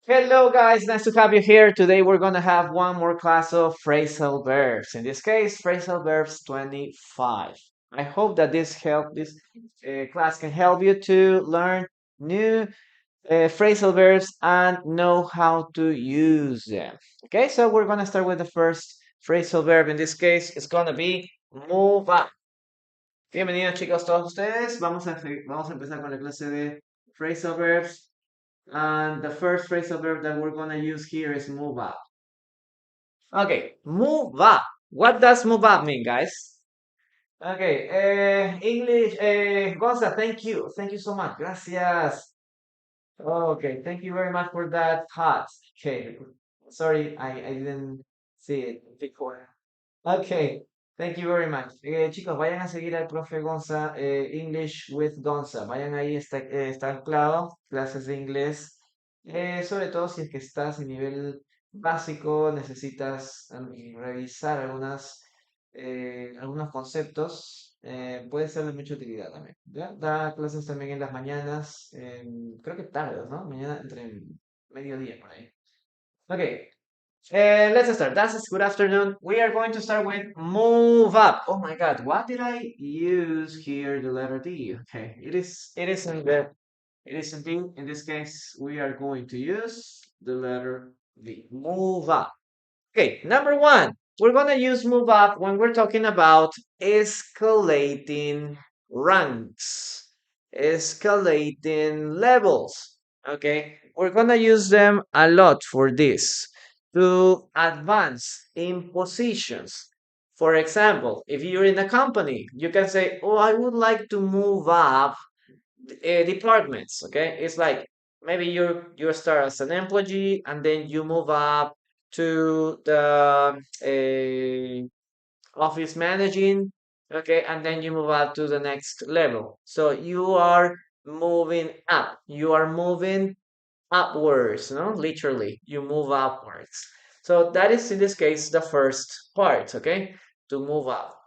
Hello guys, nice to have you here. Today we're gonna have one more class of phrasal verbs. In this case, phrasal verbs 25. I hope that this class can help you to learn new phrasal verbs and know how to use them. Okay, so we're gonna start with the first phrasal verb. In this case, it's gonna be move up. Bienvenidos chicos todos ustedes. Vamos a empezar con la clase de phrasal verbs. And the first phrasal verb that we're going to use here is move up. Okay, move up. What does move up mean, guys? Okay, English, Gonza, thank you. Thank you so much. Gracias. Okay, thank you very much for that hot. Okay, sorry, I didn't see it before. Okay, thank you very much. Chicos, vayan a seguir al profe Gonza, English with Gonza. Vayan ahí, está anclado, clases de inglés. Sobre todo si es que estás en nivel básico, necesitas revisar algunos conceptos, puede ser de mucha utilidad también. ¿Ya? Da clases también en las mañanas, creo que tardes, ¿no? Mañana entre mediodía por ahí. Okay, let's start. That's good afternoon. We are going to start with move up. Oh my God, what did I use here? The letter D. Okay, it is indeed. In this case, we are going to use the letter D. Move up. Okay, number one. We're gonna use move up when we're talking about escalating ranks, escalating levels. Okay, we're gonna use them a lot for this to advance in positions. For example, if you're in a company, you can say, "Oh, I would like to move up departments." Okay, it's like maybe you start as an employee and then you move up to the office managing, okay, and then you move up to the next level. So you are moving up. You are moving upwards, no? Literally, you move upwards. So that is in this case the first part, okay? To move up.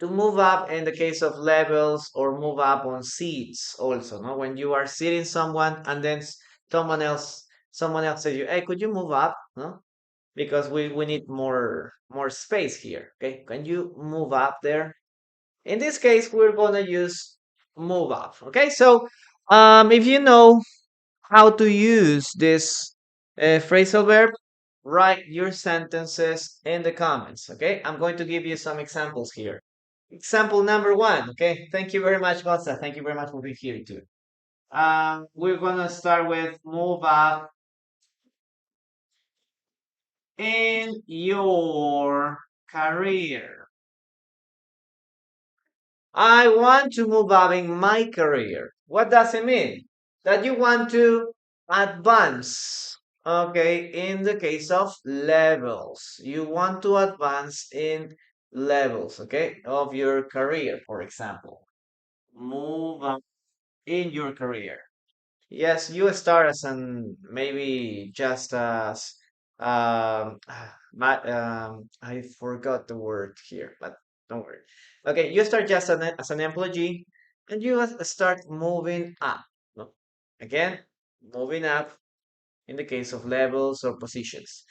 To move up in the case of levels or move up on seats also, no? When you are sitting someone and then someone else says you, hey, could you move up? No? Because we need more space here. Okay, can you move up there? In this case, we're gonna use move up. Okay, so if you know how to use this phrasal verb, write your sentences in the comments. Okay, I'm going to give you some examples here. Example number one. Okay, thank you very much, Gonza. Thank you very much for being here too. We're gonna start with move up in your career. I want to move up in my career. What does it mean? That you want to advance. Okay, in the case of levels, you want to advance in levels, okay, of your career, for example. Move up in your career. Yes, you start as an maybe just as I forgot the word here, but don't worry. Okay, you start just as an employee, and you start moving up. No? Again, moving up in the case of levels or positions.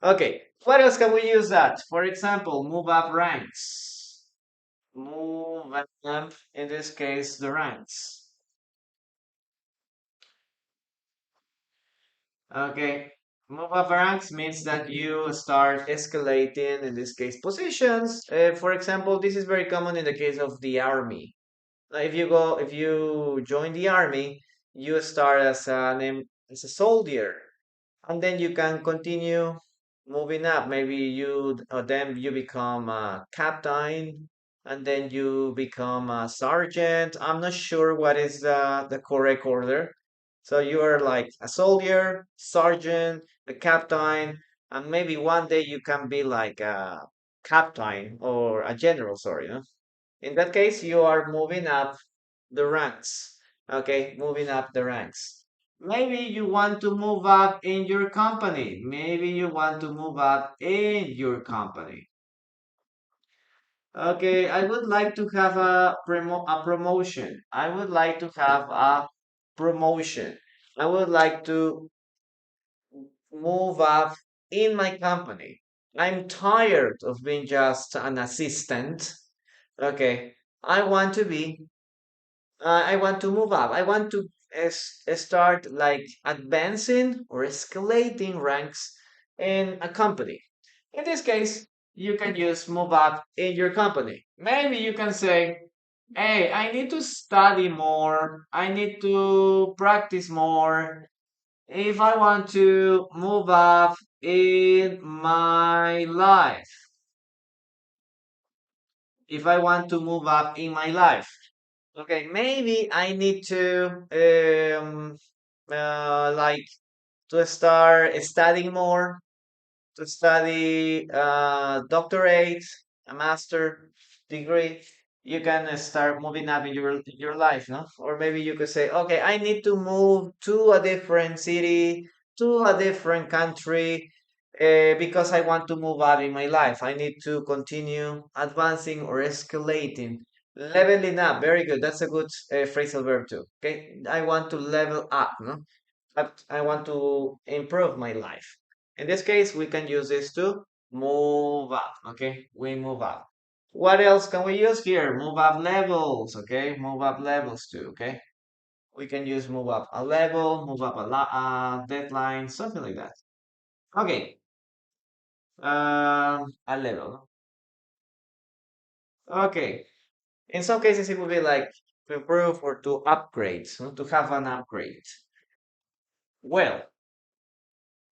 Okay, what else can we use that? For example, move up ranks. Move up, in this case, the ranks. Okay. Move up ranks means that you start escalating, in this case, positions. For example, this is very common in the case of the army. If you join the army, you start as a soldier, and then you can continue moving up. Maybe then you become a captain, and then you become a sergeant. I'm not sure what is the correct order. So you are like a soldier, sergeant, a captain, and maybe one day you can be like a captain or a general, sorry. No? In that case, you are moving up the ranks. Okay, moving up the ranks. Maybe you want to move up in your company. Maybe you want to move up in your company. Okay, I would like to have a promotion. I would like to have a promotion. I would like to move up in my company. I'm tired of being just an assistant. Okay, I want to be, I want to move up. I want to start like advancing or escalating ranks in a company. In this case, you can use move up in your company. Maybe you can say, hey, I need to study more. I need to practice more if I want to move up in my life, if I want to move up in my life, okay, maybe I need to like to start studying more, to study doctorate, a master degree. You can start moving up in your life, no? Or maybe you could say, okay, I need to move to a different city, to a different country, because I want to move up in my life. I need to continue advancing or escalating, leveling up. Very good. That's a good phrasal verb too. Okay, I want to level up, no? I want to improve my life. In this case, we can use this to move up. Okay, we move up. What else can we use here? Move up levels. Okay, move up levels too. Okay, we can use move up a level, move up a deadline, something like that. Okay, a level. Okay, in some cases it would be like to improve or to upgrade, so to have an upgrade. Well,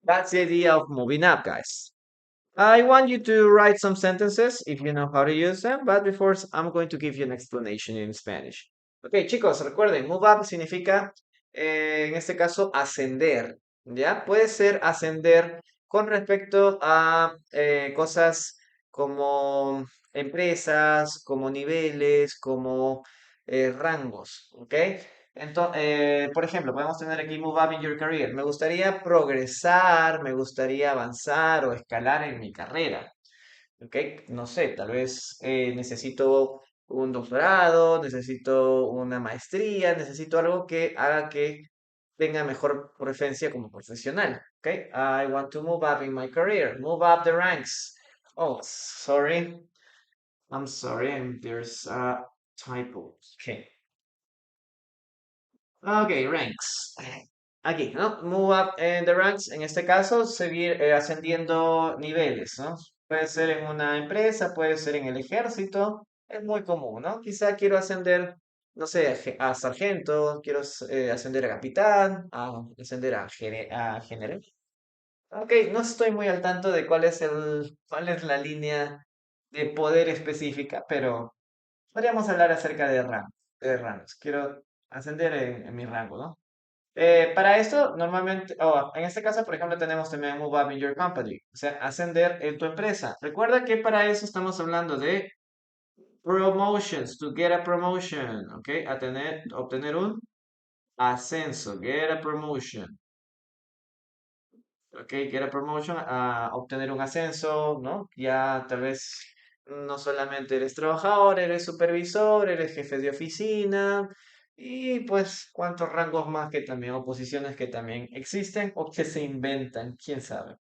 that's the idea of moving up, guys. I want you to write some sentences if you know how to use them, but before I'm going to give you an explanation in Spanish. Ok, chicos, recuerden, move up significa, en este caso, ascender, ¿ya? Puede ser ascender con respecto a cosas como empresas, como niveles, como rangos, ¿ok? Entonces, por ejemplo, podemos tener aquí move up in your career. Me gustaría progresar, me gustaría avanzar o escalar en mi carrera. ¿Ok? No sé, tal vez necesito un doctorado, necesito una maestría, necesito algo que haga que tenga mejor presencia como profesional. ¿Ok? I want to move up in my career, move up the ranks. Oh, sorry. I'm sorry, there's a typo. Okay. Ok, ranks. Aquí, ¿no? Move up in the ranks, en este caso, seguir ascendiendo niveles, ¿no? Puede ser en una empresa, puede ser en el ejército, es muy común, ¿no? Quizá quiero ascender, no sé, a sargento, quiero ascender a capitán, a ascender a general. Ok, no estoy muy al tanto de cuál es la línea de poder específica, pero podríamos hablar acerca de rangos. Quiero ascender en mi rango, ¿no? Para esto, normalmente, en este caso, por ejemplo, tenemos también Move Up in Your Company, o sea, ascender en tu empresa. Recuerda que para eso estamos hablando de promotions, to get a promotion, ¿ok? Obtener un ascenso, get a promotion, ¿ok? Get a promotion, a obtener un ascenso, ¿no? Ya tal vez no solamente eres trabajador, eres supervisor, eres jefe de oficina. Y pues cuántos rangos más que también, o posiciones que también existen o que se inventan, quién sabe.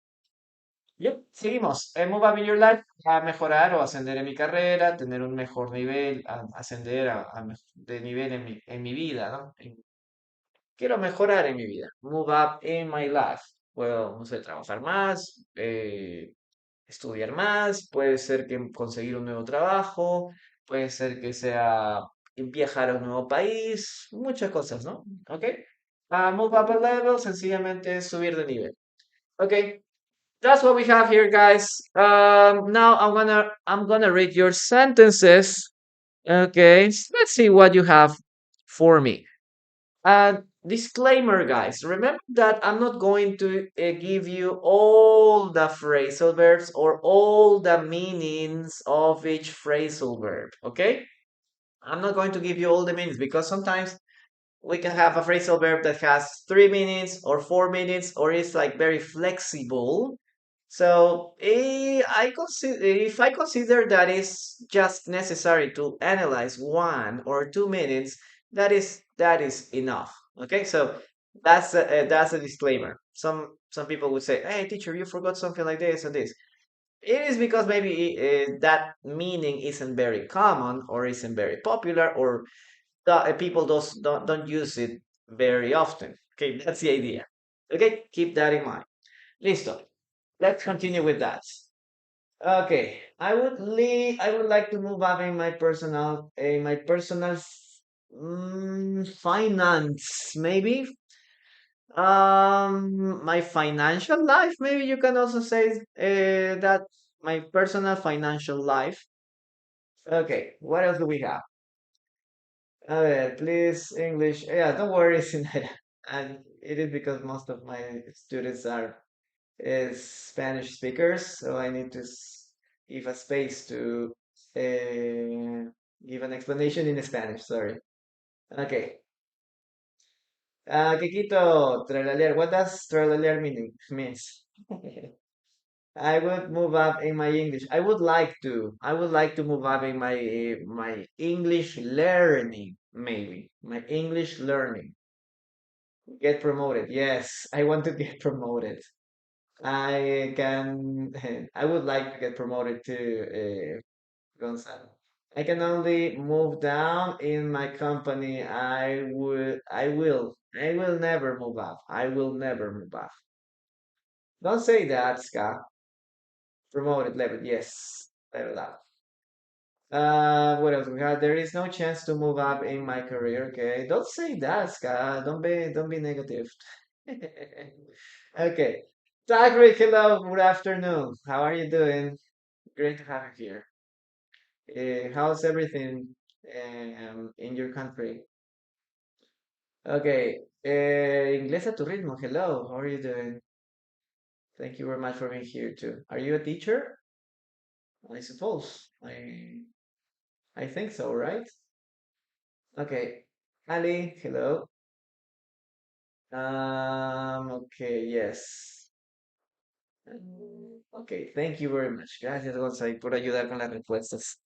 Yep, seguimos. Move up in your life, a mejorar o ascender en mi carrera, tener un mejor nivel, ascender de nivel en mi vida, ¿no? Quiero mejorar en mi vida. Move up in my life. Puedo, no sé, trabajar más, estudiar más, puede ser que conseguir un nuevo trabajo, puede ser que sea viajar a un nuevo país, muchas cosas, ¿no? ¿Ok? Move up a level, sencillamente es subir de nivel. Ok, that's what we have here, guys. Now I'm gonna read your sentences. Okay, let's see what you have for me. Disclaimer, guys. Remember that I'm not going to give you all the phrasal verbs or all the meanings of each phrasal verb. Okay? I'm not going to give you all the meanings because sometimes we can have a phrasal verb that has 3 minutes or 4 minutes or it's like very flexible. So if I consider that is just necessary to analyze 1 or 2 minutes, that is enough. Okay, so That's a disclaimer. Some people would say, "Hey, teacher, you forgot something like this and this." It is because maybe that meaning isn't very common or isn't very popular, or people don't use it very often. Okay, that's the idea. Okay, keep that in mind. Listo. Let's continue with that. Okay, I would like to move up in my personal finance, maybe. My financial life, maybe you can also say that my personal financial life. Okay, what else do we have? Please, English. Yeah, don't worry, Sinara. And it is because most of my students are Spanish speakers, so I need to give a space to give an explanation in Spanish. Sorry. Okay. Kikito, tralalear. What does tralalear means? I would move up in my English. I would like to. I would like to move up in my English learning, maybe. My English learning. Get promoted. Yes, I want to get promoted. I can. I would like to get promoted to Gonzalo. I can only move down in my company. I will never move up. I will never move up. Don't say that, Ska. Promoted level, yes. Level up. What else we got? There is no chance to move up in my career. Okay, don't say that, Ska. Don't be negative. Okay. Zachary, hello. Good afternoon. How are you doing? Great to have you here. How's everything in your country? Okay. Inglés a tu ritmo. Hello. How are you doing? Thank you very much for being here too. Are you a teacher? I suppose. I think so, right? Okay. Ali, hello. Okay, yes. Okay, thank you very much. Gracias, Gonzalo, por ayudar con las respuestas.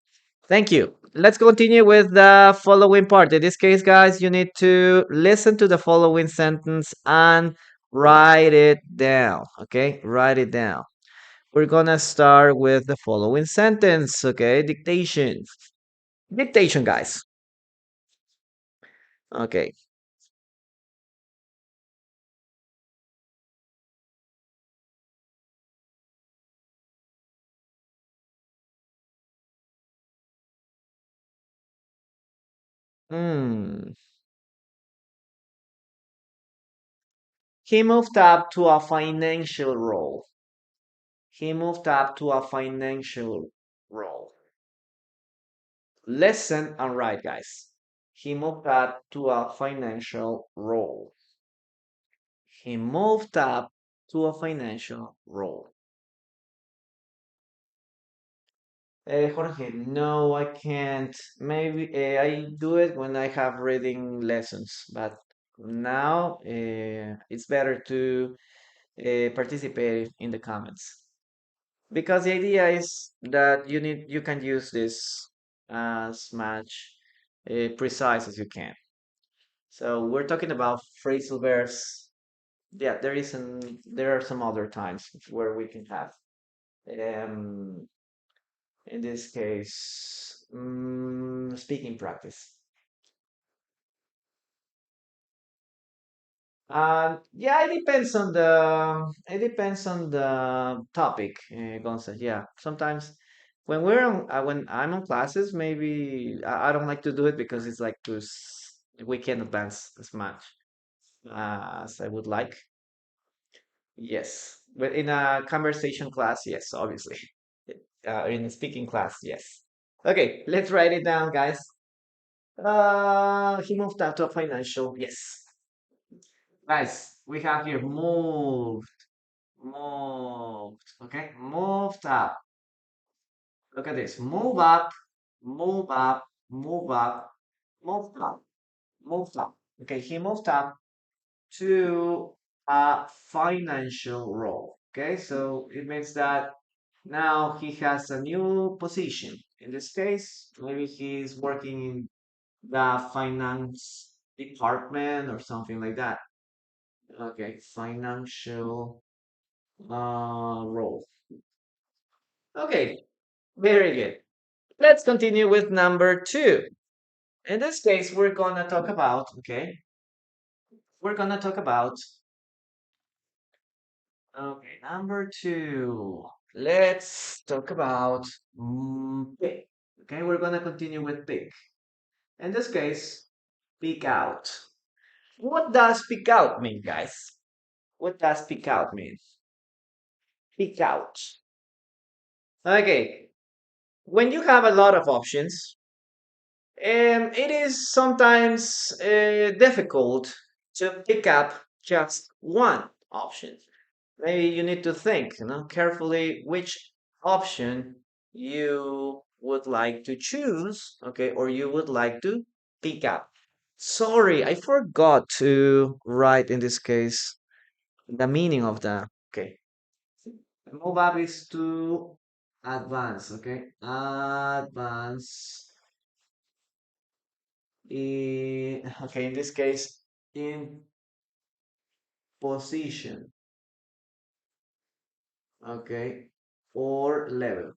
Thank you. Let's continue with the following part. In this case, guys, you need to listen to the following sentence and write it down. Okay, write it down. We're gonna start with the following sentence. Okay, dictation. Dictation, guys. Okay. Hmm. He moved up to a financial role. He moved up to a financial role. Listen and write, guys. He moved up to a financial role. He moved up to a financial role. Jorge, no, I can't. Maybe I do it when I have reading lessons, but now it's better to participate in the comments because the idea is that you can use this as much precise as you can. So we're talking about phrasal verbs. Yeah, there are some other times where we can have um, in this case speaking practice. Yeah, it depends on the topic, Gonza. Yeah, sometimes when I'm on classes, maybe I don't like to do it because it's like we can't advance as much as I would like. Yes, but in a conversation class, yes, obviously. In a speaking class, yes. Okay, let's write it down, guys. He moved out to a financial. Yes, guys, we have here moved. Okay, moved up. Look at this. Move up, move up, move up, move up, move up. Okay, he moved up to a financial role. Okay, so it means that now he has a new position. In this case, maybe he's working in the finance department or something like that. Okay, financial role. Okay, very good. Let's continue with number two. In this case, we're gonna talk about, okay, we're gonna talk about, okay, number two. Let's talk about pick. Okay, we're gonna continue with pick. In this case, peek out. What does peek out mean, guys? What does peek out mean? Peek out. Okay, when you have a lot of options, it is sometimes difficult to pick up just one option. Maybe you need to think, carefully which option you would like to choose, okay, or you would like to pick up. Sorry, I forgot to write in this case the meaning of the, okay. Move up is to advance, okay? Advance okay, in this case, in position, okay, or level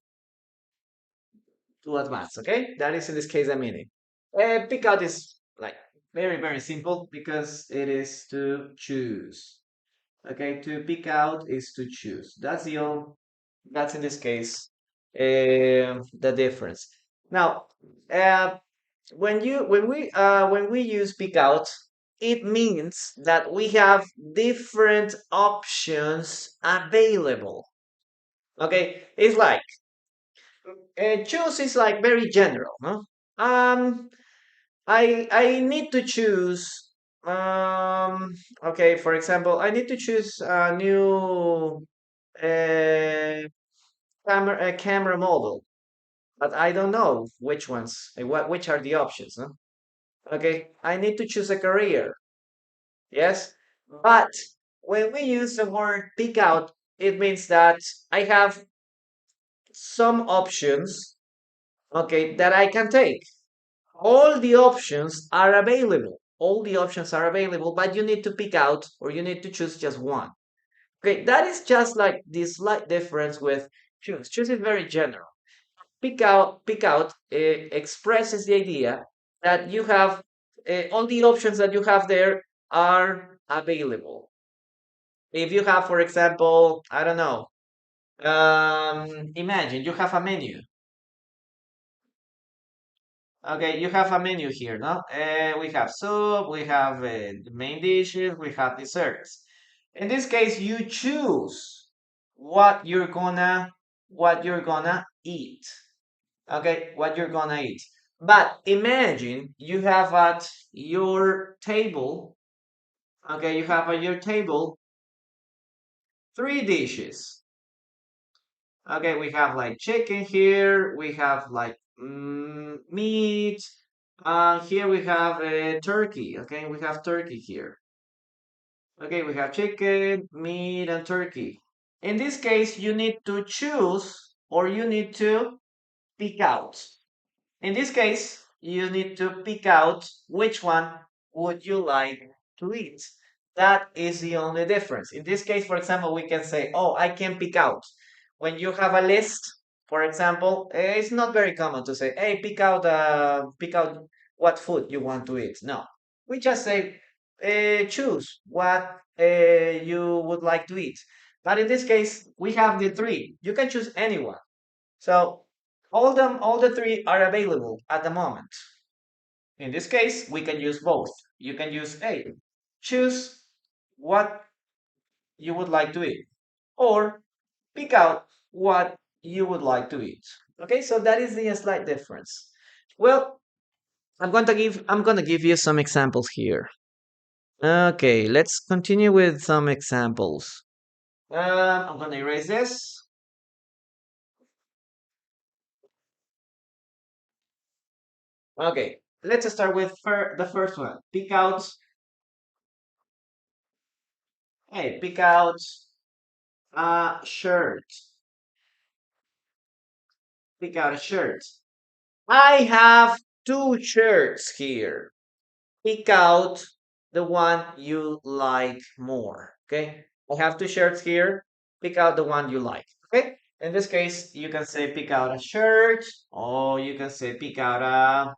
to advance, okay? That is in this case the meaning. Pick out is like very, very simple because it is to choose. Okay, to pick out is to choose. That's in this case the difference. Now, uh, when we use pick out, it means that we have different options available. Okay, it's like choose is like very general, no? Um, I need to choose. Okay, for example, I need to choose a new uh, camera model, but I don't know which ones, which are the options, no? Okay, I need to choose a career. Yes, but when we use the word pick out, it means that I have some options, okay, that I can take. All the options are available. All the options are available, but you need to pick out or you need to choose just one. Okay, that is just like the slight difference with choose. Choose is very general. Pick out expresses the idea that you have all the options that you have there are available. If you have, for example, I don't know, imagine you have a menu. Okay, you have a menu here, no? We have soup, we have the main dishes, we have desserts. In this case, you choose what you're gonna eat. Okay, what you're gonna eat. But imagine you have at your table, okay, you have at your table three dishes. Okay, we have like chicken here, we have like meat. Here we have turkey. Okay, we have turkey here. Okay, we have chicken, meat, and turkey. In this case, you need to choose or you need to pick out. In this case, you need to pick out which one would you like to eat. That is the only difference. In this case, for example, we can say, oh, I can pick out. When you have a list, for example, it's not very common to say, hey, pick out what food you want to eat. No, we just say, choose what you would like to eat. But in this case, we have the three. You can choose anyone. So all the three are available at the moment. In this case, we can use both. You can use A, choose what you would like to eat, or pick out what you would like to eat. Okay, so that is the slight difference. Well, I'm going to give you some examples here. Okay, let's continue with some examples. I'm going to erase this. Okay, let's start with the first one. Pick out a shirt. Pick out a shirt. I have two shirts here. Pick out the one you like more. Okay, I have two shirts here. Pick out the one you like. Okay, in this case, you can say pick out a shirt, or you can say pick out a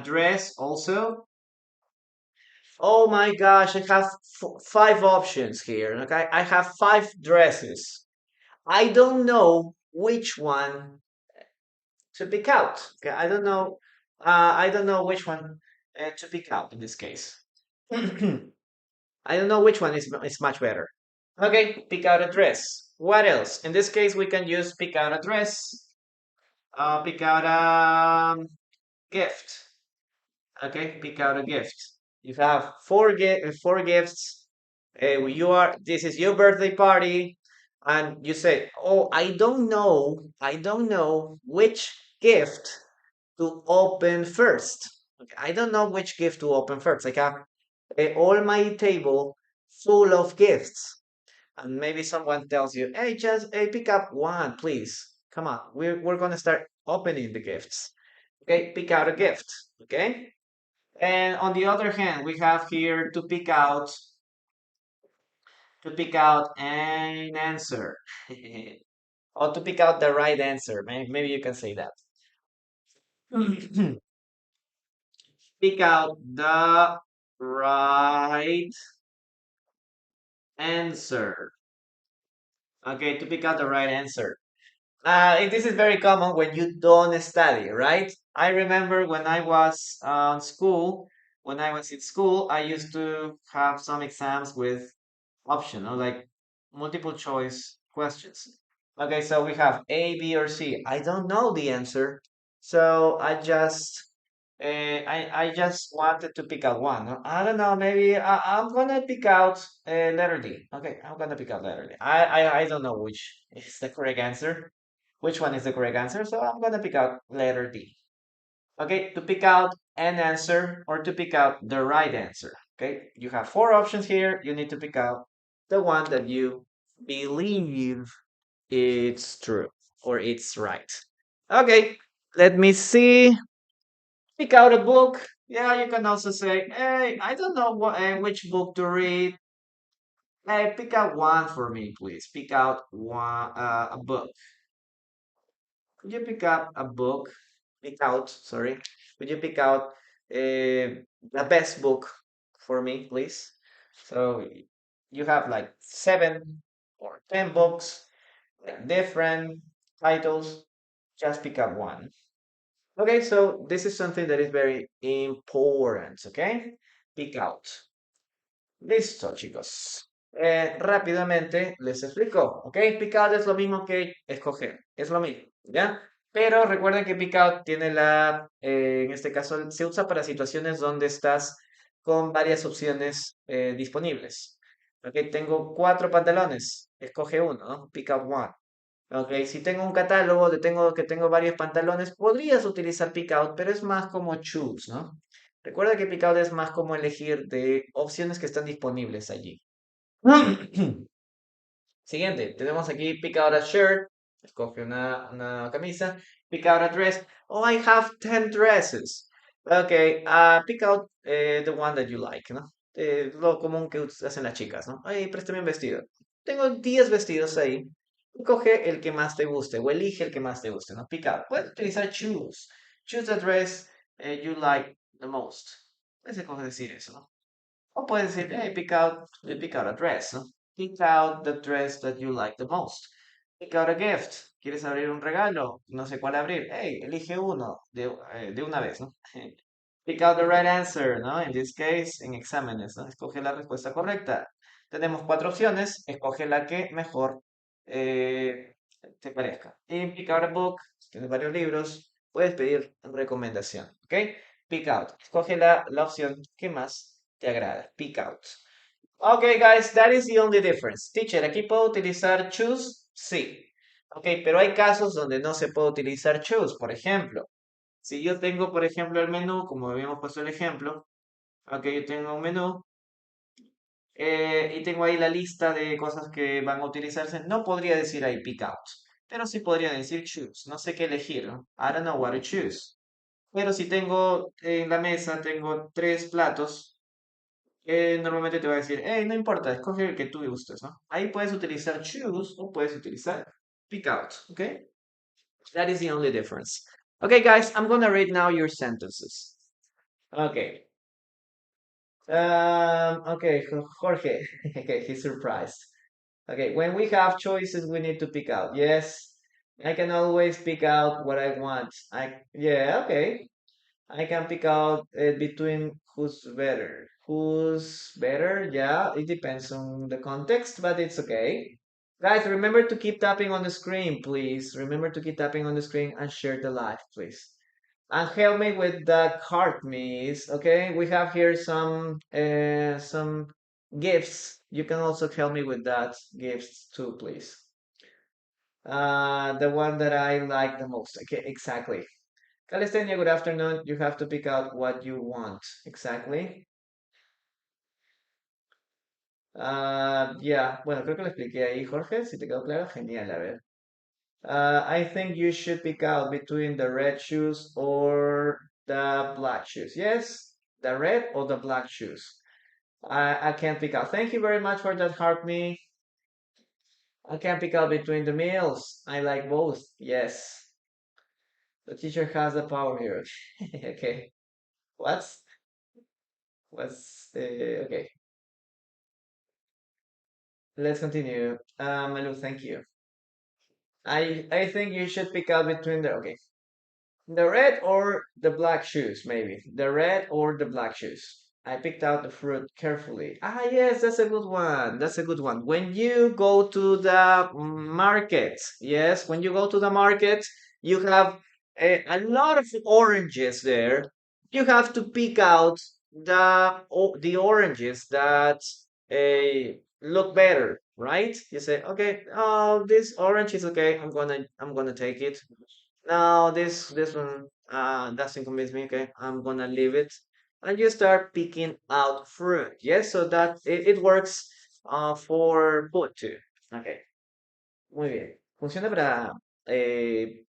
dress also. Oh my gosh, I have five options here. Okay, I have five dresses. I don't know which one to pick out. Okay, I don't know. I don't know which one to pick out in this case. I don't know which one is much better. Okay, pick out a dress. What else? In this case, we can use pick out a dress. Pick out a gift. Okay, pick out a gift. You have four gifts. This is your birthday party, and you say, "Oh, I don't know which gift to open first. Okay, I don't know which gift to open first. I have all my table full of gifts, and maybe someone tells you, "Hey, just pick up one, please. Come on, we're gonna start opening the gifts. Okay, pick out a gift. Okay." And on the other hand, we have here to pick out an answer, or to pick out the right answer. Maybe you can say that. Pick out the right answer. Okay, to pick out the right answer. And this is very common when you don't study, right? I remember when I was in school, I used to have some exams with optional, like multiple choice questions. Okay, so we have A, B, or C. I don't know the answer, so I just wanted to pick out one. I don't know. Maybe I'm gonna pick out letter D. Okay, I'm gonna pick out letter D. I don't know which is the correct answer. Which one is the correct answer? So I'm gonna pick out letter D. Okay, to pick out an answer or to pick out the right answer. Okay, you have four options here. You need to pick out the one that you believe it's true or it's right. Okay, let me see. Pick out a book. Yeah, you can also say, hey, I don't know which book to read. Hey, pick out one for me, please. Pick out a book. Could you pick up a book? Pick out, sorry. Could you pick out the best book for me, please? So you have like 7 or 10 books, like different titles. Just pick up one. Okay, so this is something that is very important, okay? Pick out. Listo, chicos. Rápidamente les explico, ¿ok? Pick out es lo mismo que escoger, es lo mismo, ¿ya? Pero recuerden que pick out tiene en este caso, se usa para situaciones donde estás con varias opciones disponibles. Ok, tengo 4 pantalones, escoge uno, ¿no? Pick out one. Ok, si tengo un catálogo que tengo varios pantalones, podrías utilizar pick out, pero es más como choose, ¿no? Recuerda que pick out es más como elegir de opciones que están disponibles allí. Siguiente, tenemos aquí pick out a shirt, escoge una camisa, pick out a dress. Oh, I have 10 dresses. Ok, pick out the one that you like, ¿no? Lo común que hacen las chicas, ¿no? Ay, préstame un vestido. Tengo 10 vestidos ahí. Coge el que más te guste o elige el que más te guste, ¿no? Pick out. Puedes utilizar choose. Choose the dress you like the most. Puedes decir eso, ¿no? O puedes decir, hey, pick out a dress, ¿no? Pick out the dress that you like the most. Pick out a gift. ¿Quieres abrir un regalo? No sé cuál abrir. Hey, elige uno de una vez, ¿no? Pick out the right answer, ¿no? In this case, en exámenes, ¿no? Escoge la respuesta correcta. Tenemos 4 opciones. Escoge la que mejor eh, te parezca. Y pick out a book. Tienes varios libros. Puedes pedir recomendación, ¿ok? Pick out. Escoge la opción que más te agrada. Pick out. Okay, guys, that is the only difference. Teacher, ¿aquí puedo utilizar choose? Sí. Ok, pero hay casos donde no se puede utilizar choose. Por ejemplo, si yo tengo, por ejemplo, el menú, como habíamos puesto el ejemplo, ok, yo tengo un menú y tengo ahí la lista de cosas que van a utilizarse, no podría decir ahí pick out, pero sí podría decir choose. No sé qué elegir, ¿no? I don't know what to choose. Pero si tengo en la mesa, tengo tres platos, normalmente te va a decir, hey, no importa, escoge el que tú gustes, ¿no? Ahí puedes utilizar choose o puedes utilizar pick out, ¿ok? That is the only difference. Okay, guys, I'm gonna read now your sentences. Okay. Okay, Jorge. Okay, he's surprised. Okay, when we have choices, we need to pick out. Yes, I can always pick out what I want. Yeah, okay. I can pick out between who's better. Who's better? Yeah, it depends on the context, but it's okay. Guys, remember to keep tapping on the screen, please. Remember to keep tapping on the screen and share the live, please. And help me with the card, miss. Okay, we have here some gifts. You can also help me with that gifts too, please. The one that I like the most. Okay, exactly. Calistenia, good afternoon. You have to pick out what you want. Exactly. Yeah, bueno, creo que lo expliqué ahí, Jorge. Si te quedó claro, genial, a ver. I think you should pick out between the red shoes or the black shoes. Yes, the red or the black shoes. I can't pick out. Thank you very much for that, Heart Me. I can't pick out between the meals. I like both. Yes. The teacher has the power here. Okay. What's okay. Let's continue. Malu, thank you. I think you should pick out between the okay. The red or the black shoes, maybe. The red or the black shoes. I picked out the fruit carefully. Ah, yes, that's a good one. That's a good one. When you go to the market, yes, when you go to the market, you have a lot of oranges there. You have to pick out the oranges that look better, right? You say, okay, oh, this orange is okay. I'm gonna take it. No, this one doesn't convince me. Okay, I'm gonna leave it. And you start picking out fruit. Yes, so that it works for food too. Okay, muy bien. Funciona para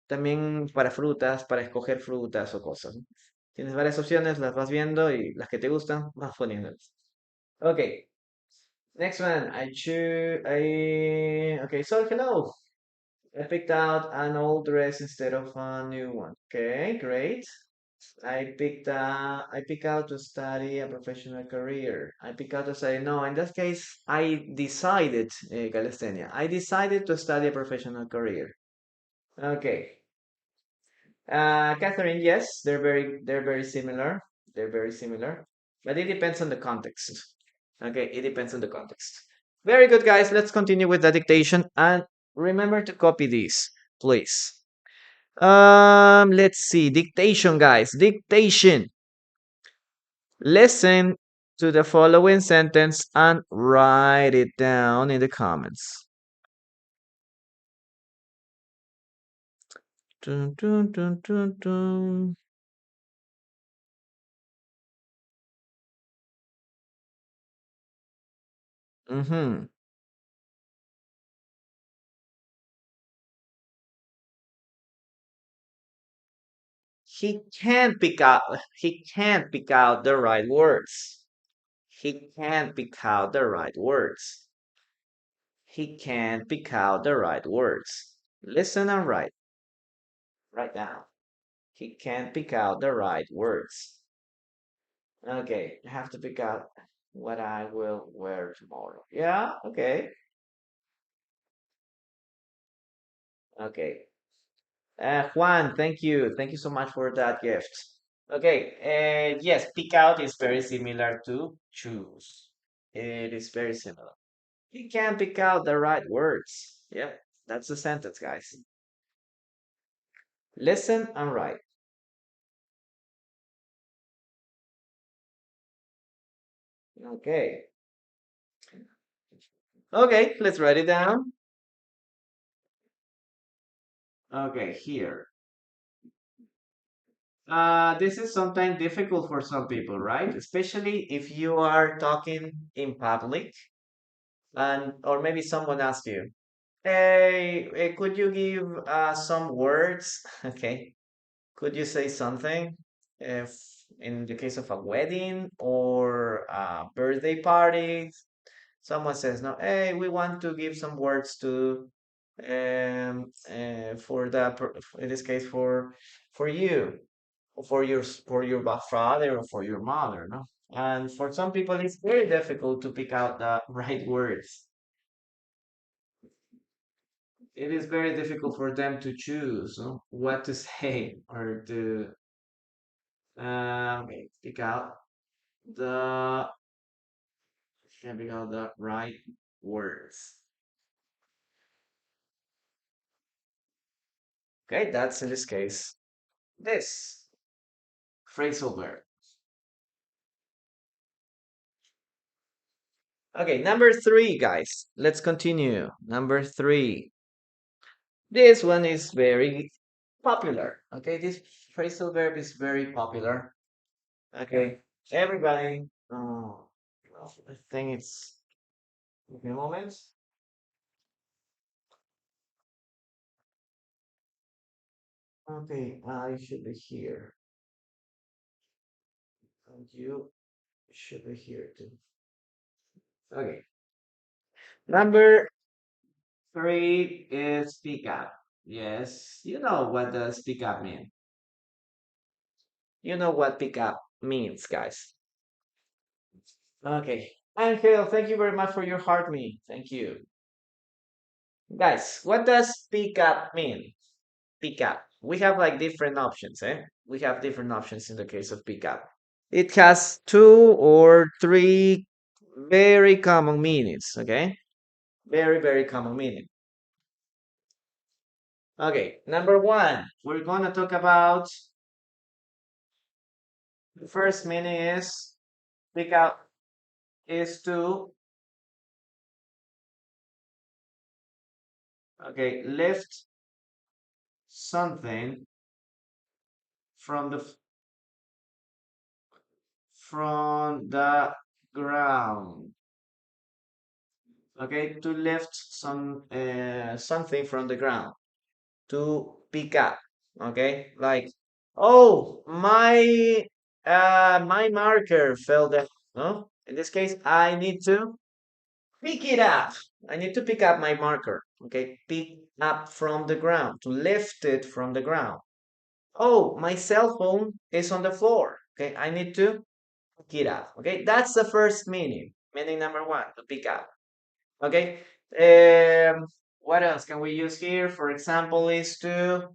también para frutas, para escoger frutas o cosas, ¿no? Tienes varias opciones, las vas viendo y las que te gustan vas poniéndolas. Okay, next one. I choose. Okay. So hello. I picked out an old dress instead of a new one. Okay, great. I pick out to study a professional career. I pick out to say, no, in that case, I decided, Calistenia, I decided to study a professional career. Okay. Catherine, yes, they're very similar. They're very similar, but it depends on the context. Okay, it depends on the context. Very good, guys. Let's continue with the dictation and remember to copy these, please. Let's see. Dictation, guys. Dictation. Listen to the following sentence and write it down in the comments. Dun, dun, dun, dun, dun. Mm-hmm. He can't pick out the right words. He can't pick out the right words. He can't pick out the right words. Listen and write. Write down. He can't pick out the right words. Okay, I have to pick out what I will wear tomorrow. Yeah, okay. Okay. Juan, thank you. Thank you so much for that gift. Okay, yes, pick out is very similar to choose. It is very similar. You can't pick out the right words. Yep, that's the sentence, guys. Listen and write. Okay. Okay, let's write it down. Okay, here. This is sometimes difficult for some people, right? Especially if you are talking in public and or maybe someone asks you, hey, could you give some words? Okay. Could you say something? if in the case of a wedding or a birthday party, someone says, "No, hey, we want to give some words to for in this case for you, or for your father or for your mother, no?" And for some people, it's very difficult to pick out the right words. It is very difficult for them to choose, no, what to say or to pick out the pick out the right words. Okay, that's in this case this phrasal verb. Okay, number three, guys. Let's continue. Number three. This one is very popular. Okay, this phrasal verb is very popular. Okay, everybody. Well, I think it's. Give me a moment. Okay, I should be here, and you should be here too. Okay, number three is speak up. Yes, you know what does speak up mean. You know what pick up means, guys. Okay. Angel, thank you very much for your heart me. Thank you. Guys, what does pick up mean? Pick up. We have like different options, eh? We have different options in the case of pick up. It has two or three very common meanings, okay? Very, very common meaning. Okay, number one, we're gonna talk about the first meaning is pick up is to, okay, lift something from the ground. Okay, to lift something from the ground, to pick up. Okay, like, oh, my marker fell down. No, in this case, I need to pick it up. I need to pick up my marker. Okay, pick up from the ground, to lift it from the ground. Oh, my cell phone is on the floor. Okay, I need to pick it up. Okay, that's the first meaning. Meaning number one, to pick up. Okay. What else can we use here? For example, is to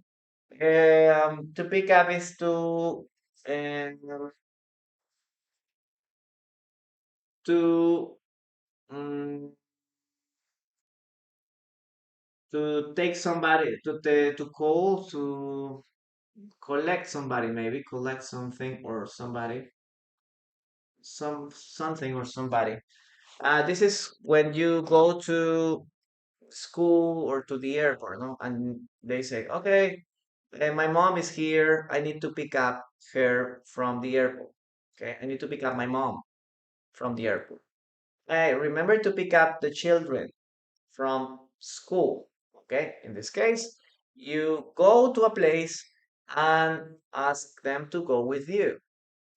pick up is um, to um, to take somebody to call to collect somebody, maybe collect something or somebody, something or somebody. This is when you go to school or to the airport, no? And they say, okay, my mom is here. I need to pick up her from the airport. Okay, I need to pick up my mom from the airport. Hey, remember to pick up the children from school. Okay, in this case, you go to a place and ask them to go with you.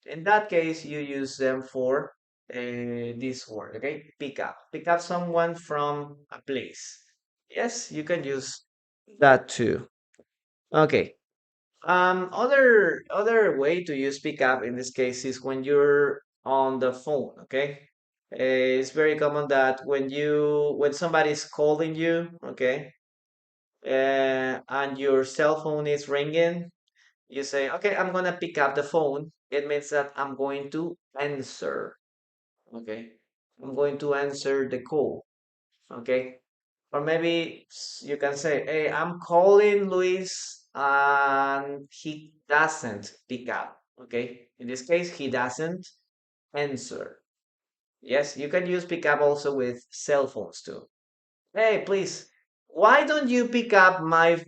In that case, you use them for this word. Okay, pick up. Pick up someone from a place. Yes, you can use that too. Okay. Other way to use pick up in this case is when you're on the phone. Okay, it's very common that when somebody is calling you, okay, and your cell phone is ringing, you say, okay, I'm gonna pick up the phone. It means that I'm going to answer. Okay, I'm going to answer the call. Okay, or maybe you can say, hey, I'm calling Luis and he doesn't pick up. Okay. In this case, he doesn't answer. Yes, you can use pick up also with cell phones too. Hey, please, why don't you pick up my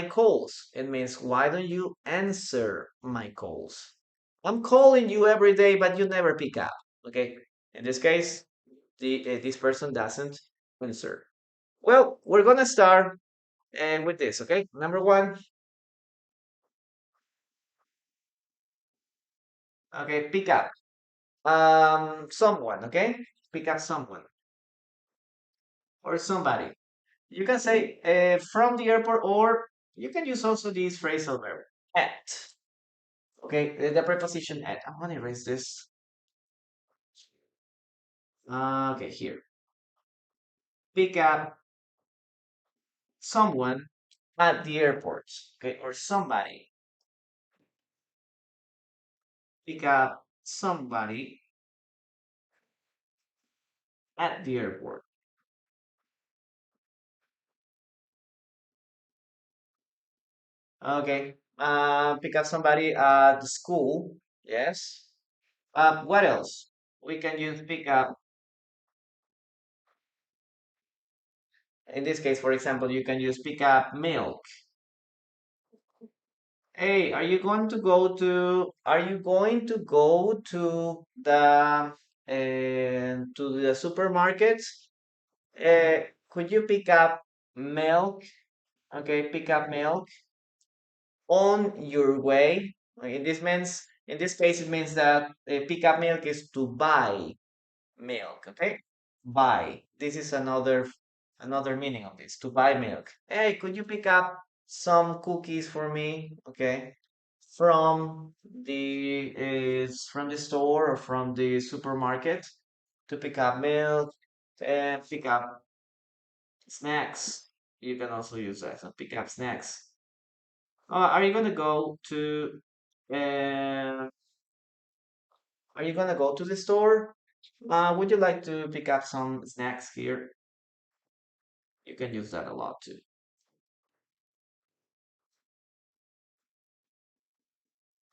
calls? It means why don't you answer my calls? I'm calling you every day, but you never pick up. Okay. In this case, this person doesn't answer. Well, we're gonna start with this, okay? Number one, Okay, pick up. Someone, okay? Pick up someone or somebody. You can say from the airport, or you can use also this phrasal verb at. Okay, the preposition at. I want to erase this. Okay, here. Pick up someone at the airport. Okay, or somebody. Pick up somebody at the airport. Okay. Pick up somebody at the school. Yes. What else? We can use pick up. In this case, for example, you can use pick up milk. Hey, are you going to go to the supermarket? Could you pick up milk? Okay, pick up milk on your way. Okay, in this case, it means that pick up milk is to buy milk. Okay, buy. This is another meaning of this, to buy milk. Hey, could you pick up some cookies for me? Okay, from from the store or from the supermarket, to pick up milk and pick up snacks. You can also use that. So pick up snacks. Are you gonna go to uh, are you gonna go to the store? Would you like to pick up some snacks here? You can use that a lot too.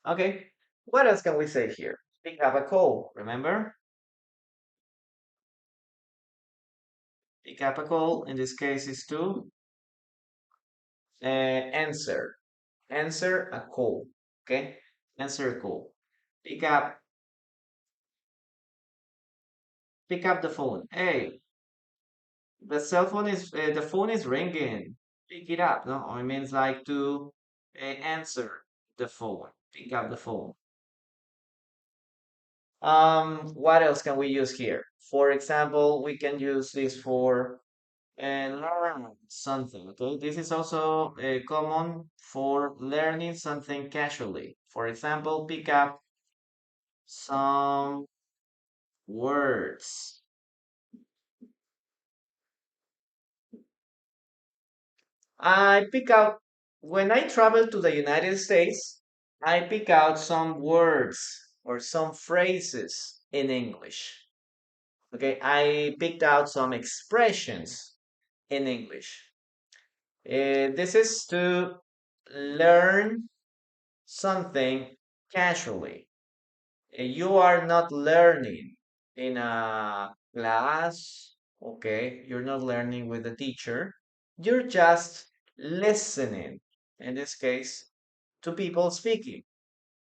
Okay. What else can we say here? Pick up a call. Remember? Pick up a call. In this case, is to answer. Answer a call. Okay. Answer a call. Pick up. Pick up the phone. Hey, the phone is ringing. Pick it up. No, it means like to answer the phone. Pick up the phone. What else can we use here? For example, we can use this for learn something. Okay, this is also common for learning something casually. For example, pick up some words. I pick out when I travel to the United States, I pick out some words or some phrases in English. Okay, I picked out some expressions in English. This is to learn something casually. You are not learning in a class, okay? You're not learning with the teacher. You're just listening, in this case, to people speaking.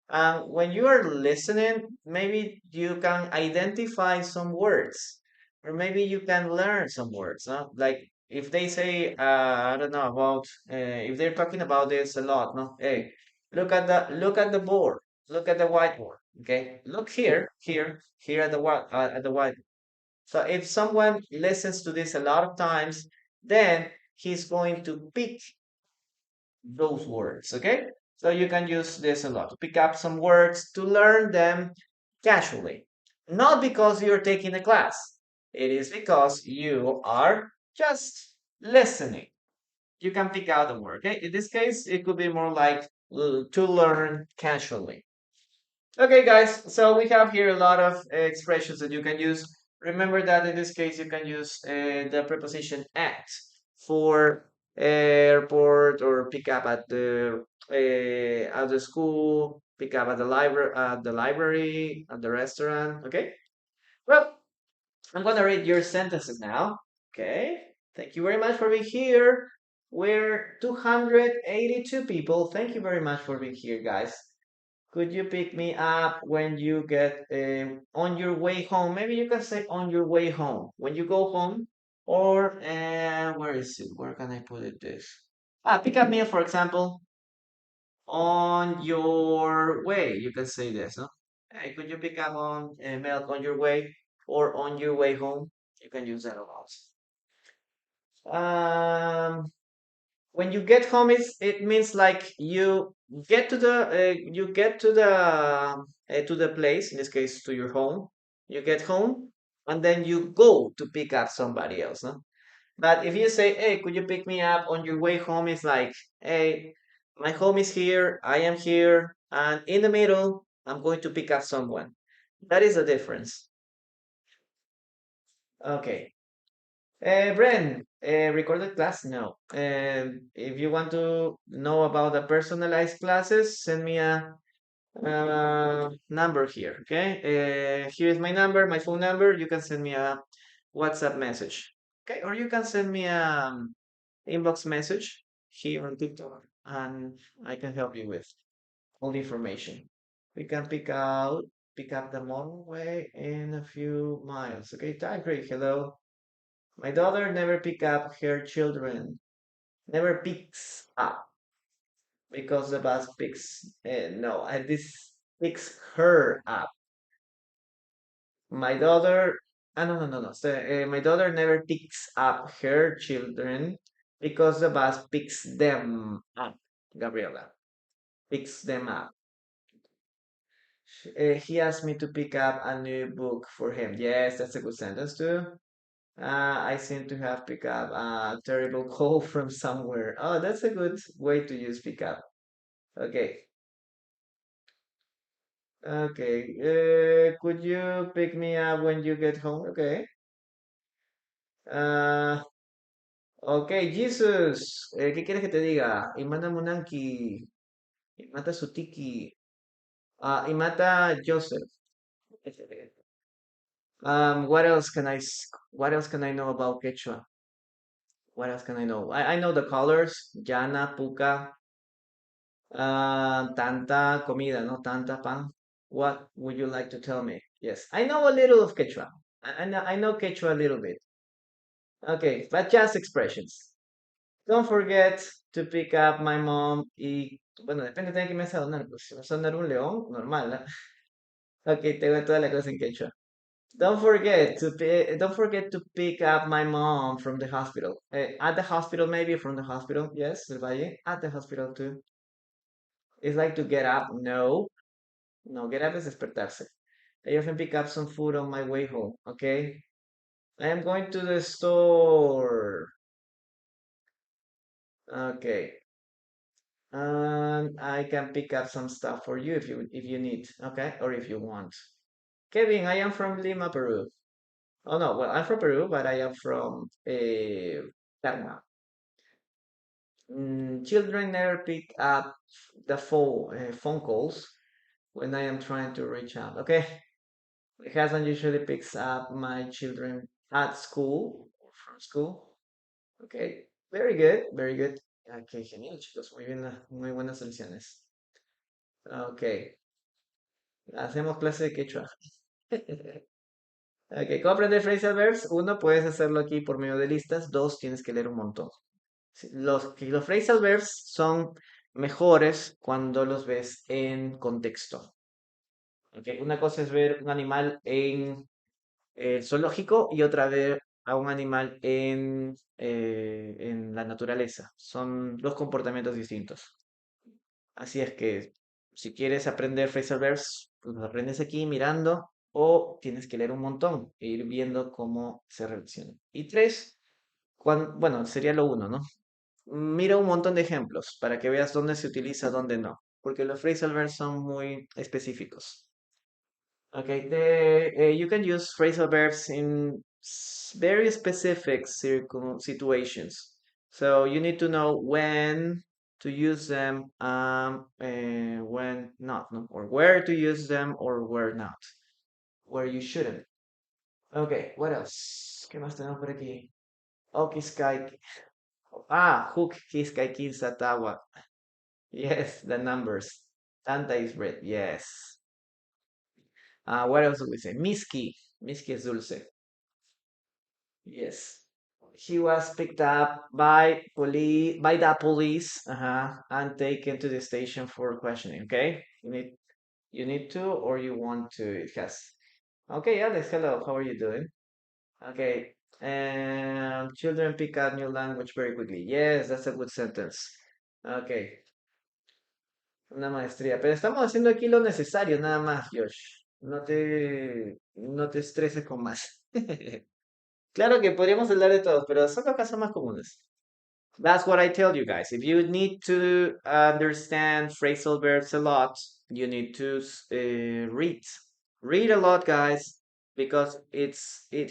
When you are listening, maybe you can identify some words, or maybe you can learn some words. No? Like if they say, I don't know about, if they're talking about this a lot. No, hey, look at the board, look at the whiteboard. Okay, look here at the white. So if someone listens to this a lot of times, then he's going to pick those words, okay? So you can use this a lot to pick up some words to learn them casually. Not because you're taking a class, it is because you are just listening. You can pick out a word, okay? In this case, it could be more like to learn casually. Okay, guys, so we have here a lot of expressions that you can use. Remember that in this case, you can use the preposition at for airport or pick up at the school, pick up at the library, at the restaurant. Okay. Well, I'm gonna read your sentences now. Okay. Thank you very much for being here. We're 282 people. Thank you very much for being here, guys. Could you pick me up when you get on your way home? Maybe you can say on your way home. When you go home, or where is it? Where can I put it this? Pick up me, for example, on your way. You can say this, no? Hey, could you pick up on milk on your way or on your way home? You can use that also. When you get home, it means like you get to the place. In this case, to your home. You get home, and then you go to pick up somebody else. No? But if you say, "Hey, could you pick me up on your way home?" It's like, "Hey, my home is here. I am here, and in the middle, I'm going to pick up someone." That is the difference. Okay. Bren, recorded class? No. If you want to know about the personalized classes, send me a number here. Okay. Here is my number, my phone number. You can send me a WhatsApp message. Okay. Or you can send me a inbox message here on TikTok, and I can help you with all the information. We can pick up the motorway in a few miles. Okay. Tigray, hello. My daughter never pick up her children. Never picks up because the bus picks. No, this picks her up. My daughter. Ah, no, no, no, no. So, my daughter never picks up her children because the bus picks them up. Gabriela picks them up. He asked me to pick up a new book for him. Yes, that's a good sentence too. I seem to have picked up a terrible call from somewhere. Oh, that's a good way to use pick up. Okay. Okay. Could you pick me up when you get home? Okay. Uh, okay, Jesus. ¿Qué quieres que te diga? Imana Munanki. Imata Sutiki. Imata Joseph. What else can I know about Quechua? What else can I know? I know the colors. Llana, Puka. Tanta comida, no tanta pan. What would you like to tell me? Yes, I know a little of Quechua. I know Quechua a little bit. Okay, but just expressions. Don't forget to pick up my mom y... Bueno, depende de qué me vas a donar. Pues si me vas a donar un león, normal, ¿no? Ok, tengo toda la cosa en quechua. Don't forget to pick up my mom from the hospital. At the hospital, maybe from the hospital. Yes, del Valle. At the hospital too. It's like to get up. No, no, get up is despertarse. I often pick up some food on my way home. Okay, I am going to the store. Okay, and I can pick up some stuff for you if you need. Okay, or if you want. Kevin, I am from Lima, Peru. Oh no, well I'm from Peru, but I am from Tacna. Children never pick up the phone calls when I am trying to reach out. Okay, my husband usually picks up my children at school or from school. Okay, very good, very good. Okay, genial, chicos. Muy bien, muy buenas soluciones. Ok, hacemos clase de quechua. Ok, ¿cómo aprender phrasal verbs? Uno, puedes hacerlo aquí por medio de listas. Dos, tienes que leer un montón. Sí, los phrasal verbs son mejores cuando los ves en contexto. Ok, una cosa es ver un animal en el zoológico y otra vez a un animal en la naturaleza. Son dos comportamientos distintos. Así es que si quieres aprender phrasal verbs, pues los aprendes aquí mirando o tienes que leer un montón e ir viendo cómo se relacionan. Y tres, bueno, sería lo uno, ¿no? Mira un montón de ejemplos para que veas dónde se utiliza, dónde no, porque los phrasal verbs son muy específicos. Okay, you can use phrasal verbs in very specific situations. So you need to know when to use them, when not, no, or where to use them or where not, where you shouldn't. Okay, what else? ¿Qué más tenemos por aquí? Okiskai. Hook, Kiskai, Kinsatawa. Yes, the numbers. Tanta is red. Yes. What else do we say? Miski. Miski is dulce. Yes. He was picked up by the police, and taken to the station for questioning. Okay. You need. You need to or you want to? It has. Okay, Alex, hello. How are you doing? Okay. Children pick up new language very quickly. Yes, that's a good sentence. Okay, una maestría. Pero estamos haciendo aquí lo necesario, nada más, Josh. No te estreses con más. Claro que podríamos hablar de todo, pero son los casos más comunes. That's what I tell you guys. If you need to understand phrasal verbs a lot, you need to read. Read a lot, guys, because it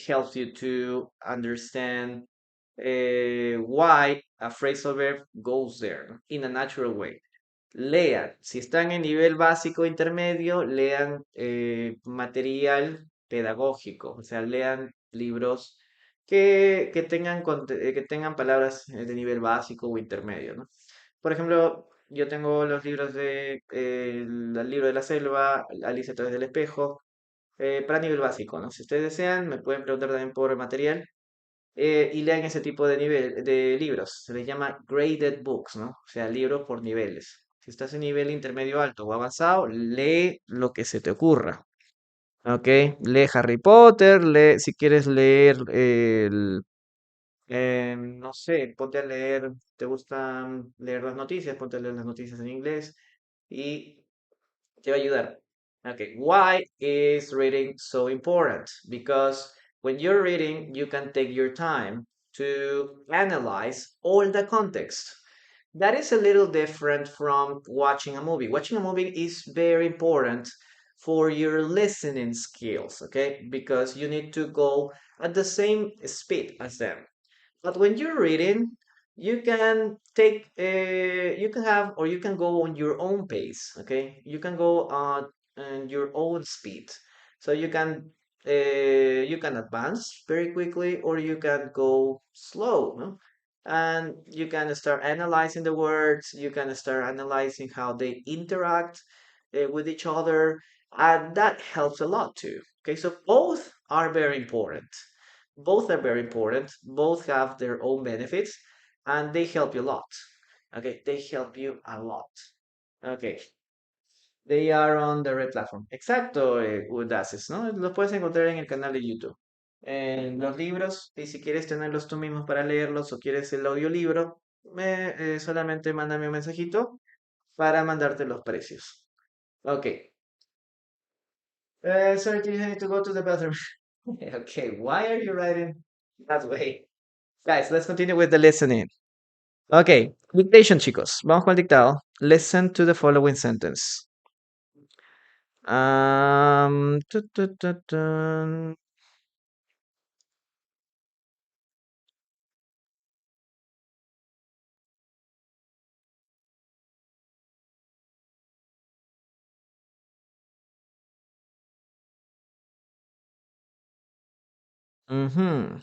helps you to understand why a phrasal verb goes there in a natural way. Lean. Si están en nivel básico intermedio, lean material pedagógico, o sea, lean libros que tengan palabras de nivel básico o intermedio, ¿no? Por ejemplo, yo tengo los libros el libro de la selva, Alicia a través del espejo, para nivel básico, ¿no? Si ustedes desean, me pueden preguntar también por material y lean ese tipo de libros. Se les llama graded books, ¿no? O sea, libros por niveles. Si estás en nivel intermedio alto o avanzado, lee lo que se te ocurra. ¿Ok? Lee Harry Potter, lee, si quieres leer no sé, ponte a leer, te gusta leer las noticias, ponte a leer las noticias en inglés y te va a ayudar. Okay, why is reading so important? Because when you're reading, you can take your time to analyze all the context. That is a little different from watching a movie. Watching a movie is very important for your listening skills, okay? Because you need to go at the same speed as them. But when you're reading, you can have, or you can go on your own pace. Okay, you can go on your own speed. So you can advance very quickly, or you can go slow. No? And you can start analyzing the words. You can start analyzing how they interact with each other, and that helps a lot too. Okay, so both are very important. Both are very important. Both have their own benefits and they help you a lot. Okay, they help you a lot. Okay, they are on the red platform. Exacto, Audaces, ¿no? Los puedes encontrar en el canal de YouTube. En los libros, y si quieres tenerlos tú mismo para leerlos o quieres el audiolibro, solamente mándame un mensajito para mandarte los precios. Ok. Sorry, you need to go to the bathroom. Okay, why are you writing that way? Guys, let's continue with the listening. Okay, dictation, chicos. Vamos con el dictado. Listen to the following sentence. Tu. Mhm.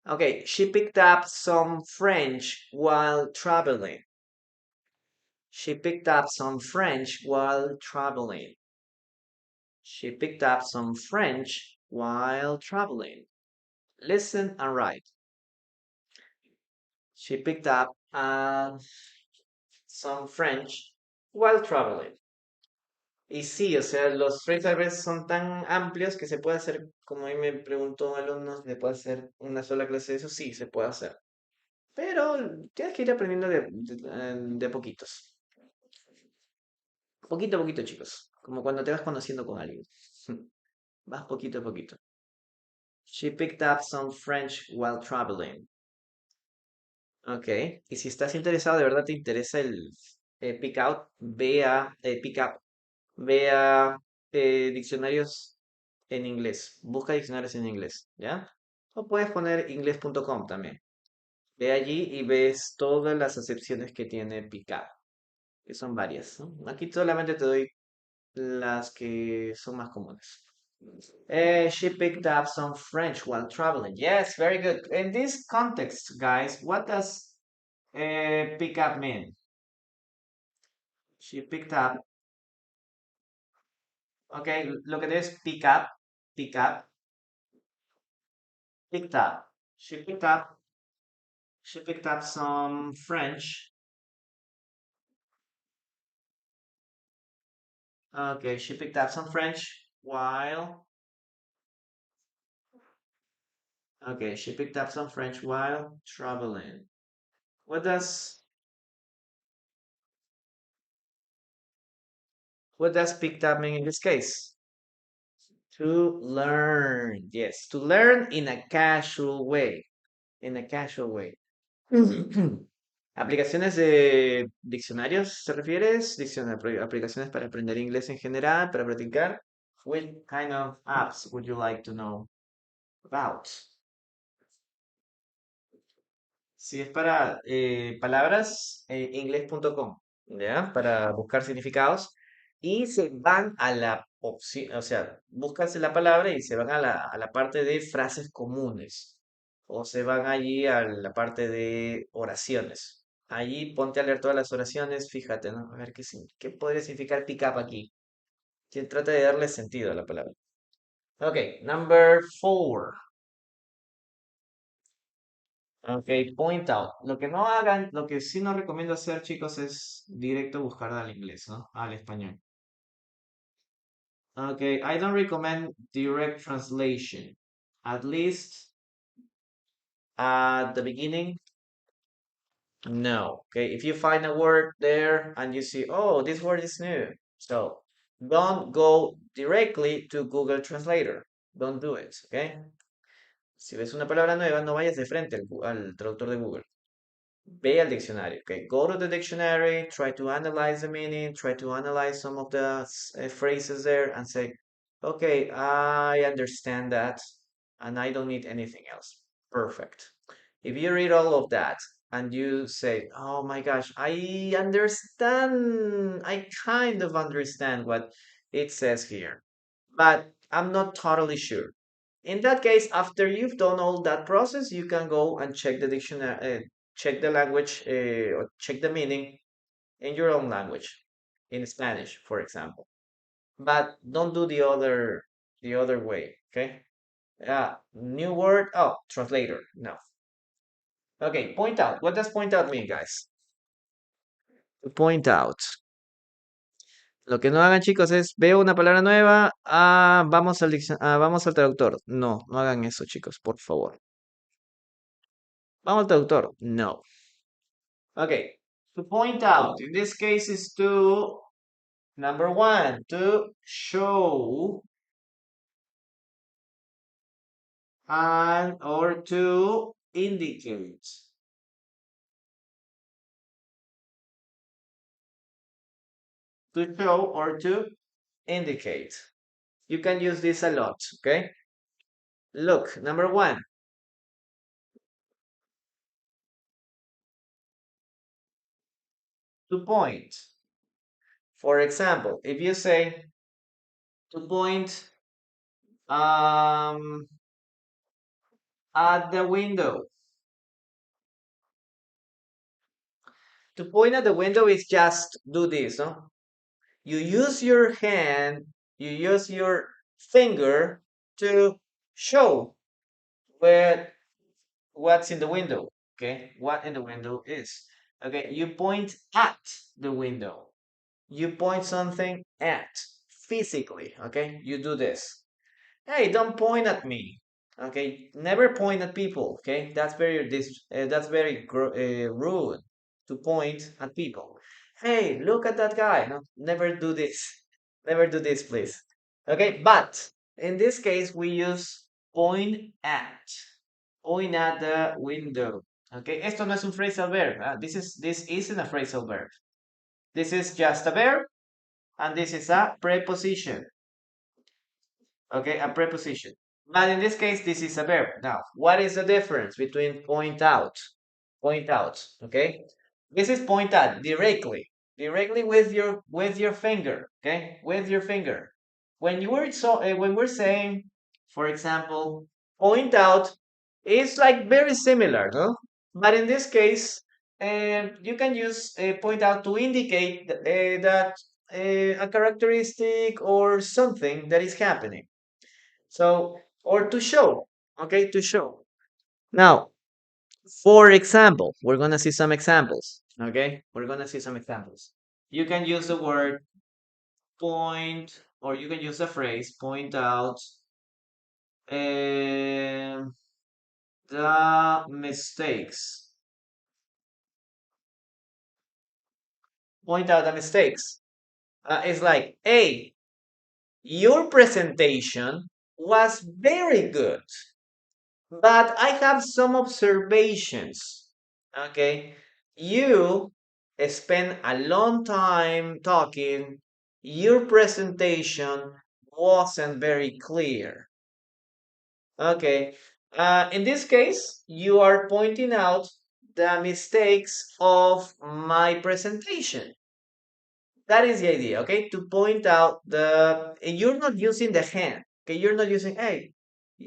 Okay, she picked up some French while traveling. She picked up some French while traveling. She picked up some French while traveling. Listen and write. She picked up some French while traveling. Y sí, o sea, los phrases verbs son tan amplios que se puede hacer, como a mí me preguntó un alumno, ¿se puede hacer una sola clase de eso? Sí, se puede hacer. Pero tienes que ir aprendiendo de poquitos. Poquito a poquito, chicos. Como cuando te vas conociendo con alguien. Vas poquito a poquito. She picked up some French while traveling. Ok. Y si estás interesado, de verdad te interesa el pick out, pick up, vea diccionarios en inglés. Busca diccionarios en inglés, ¿ya? O puedes poner inglés.com también. Ve allí y ves todas las acepciones que tiene pick up, que son varias, ¿no? Aquí solamente te doy las que son más comunes. She picked up some French while traveling. Yes, very good. In this context, guys, what does pick up mean? She picked up. Okay, lo que es pick up, picked up. She picked up She picked up some French. Okay, she picked up some French while. Okay, she picked up some French while traveling. What does what does picked up mean in this case? To learn. Yes, to learn in a casual way. In a casual way. ¿Aplicaciones de diccionarios te refieres? Aplicaciones para aprender inglés en general, para practicar. What kind of apps would you like to know about? Si es para palabras, inglés.com, ¿ya? Para buscar significados. Y se van a la opción, o sea, buscas la palabra y se van a la parte de frases comunes. O se van allí a la parte de oraciones. Allí ponte a leer todas las oraciones, fíjate, ¿no? A ver qué podría significar pick up aquí. Que trata de darle sentido a la palabra. Ok, number four. Ok, point out. Lo que no hagan, lo que sí no recomiendo hacer, chicos, es directo buscar al inglés, ¿no? Al español. Ok, I don't recommend direct translation. At least at the beginning, no. Okay, if you find a word there and you see, oh, this word is new. So don't go directly to Google Translator. Don't do it, okay? Si ves una palabra nueva, no vayas de frente al traductor de Google. Ve al diccionario, okay? Go to the dictionary, try to analyze the meaning, try to analyze some of the phrases there and say, okay, I understand that and I don't need anything else. Perfect. If you read all of that and you say, oh my gosh, I understand, I kind of understand what it says here, but I'm not totally sure. In that case, after you've done all that process, you can go and check the dictionary, check the language, or check the meaning in your own language, in Spanish, for example. But don't do the other way. Okay? New word. Oh, translator. No. Okay. Point out. What does point out mean, guys? To point out. Lo que no hagan, chicos, es veo una palabra nueva. Vamos al traductor. No, no hagan eso, chicos, por favor. Vamos al traductor. No. Okay. To point out, in this case, is to number one, to show and or to indicate. To show or to indicate. You can use this a lot, okay? Look, number one, to point. For example, if you say to point um, at the window. To point at the window is just do this, no? You use your hand, you use your finger to show where what's in the window. Okay, what in the window is. Okay, you point at the window. You point something at physically. Okay, you do this. Hey, don't point at me. Okay, never point at people. Okay, that's very rude to point at people. Hey, look at that guy. No, never do this. Never do this, please. Okay, but in this case we use point at. Point at the window. Okay, esto no es un phrasal verb. This isn't a phrasal verb. This is just a verb, and this is a preposition. Okay, a preposition. But in this case, this is a verb. Now, what is the difference between point out? Point out, okay? This is point out directly with your finger, okay? With your finger. When we're saying, for example, point out, it's like very similar, no? But in this case, you can use point out to indicate that a characteristic or something that is happening. So, or to show, okay, to show. Now, For example, we're gonna see some examples. Okay, we're gonna see some examples. You can use the word point, or you can use the phrase point out the mistakes. Point out the mistakes. It's like, hey, your presentation was very good, but I have some observations. Okay, you spent a long time talking. Your presentation wasn't very clear. Okay, in this case, you are pointing out the mistakes of my presentation. That is the idea, okay? To point out and you're not using the hand, okay? You're not using, hey,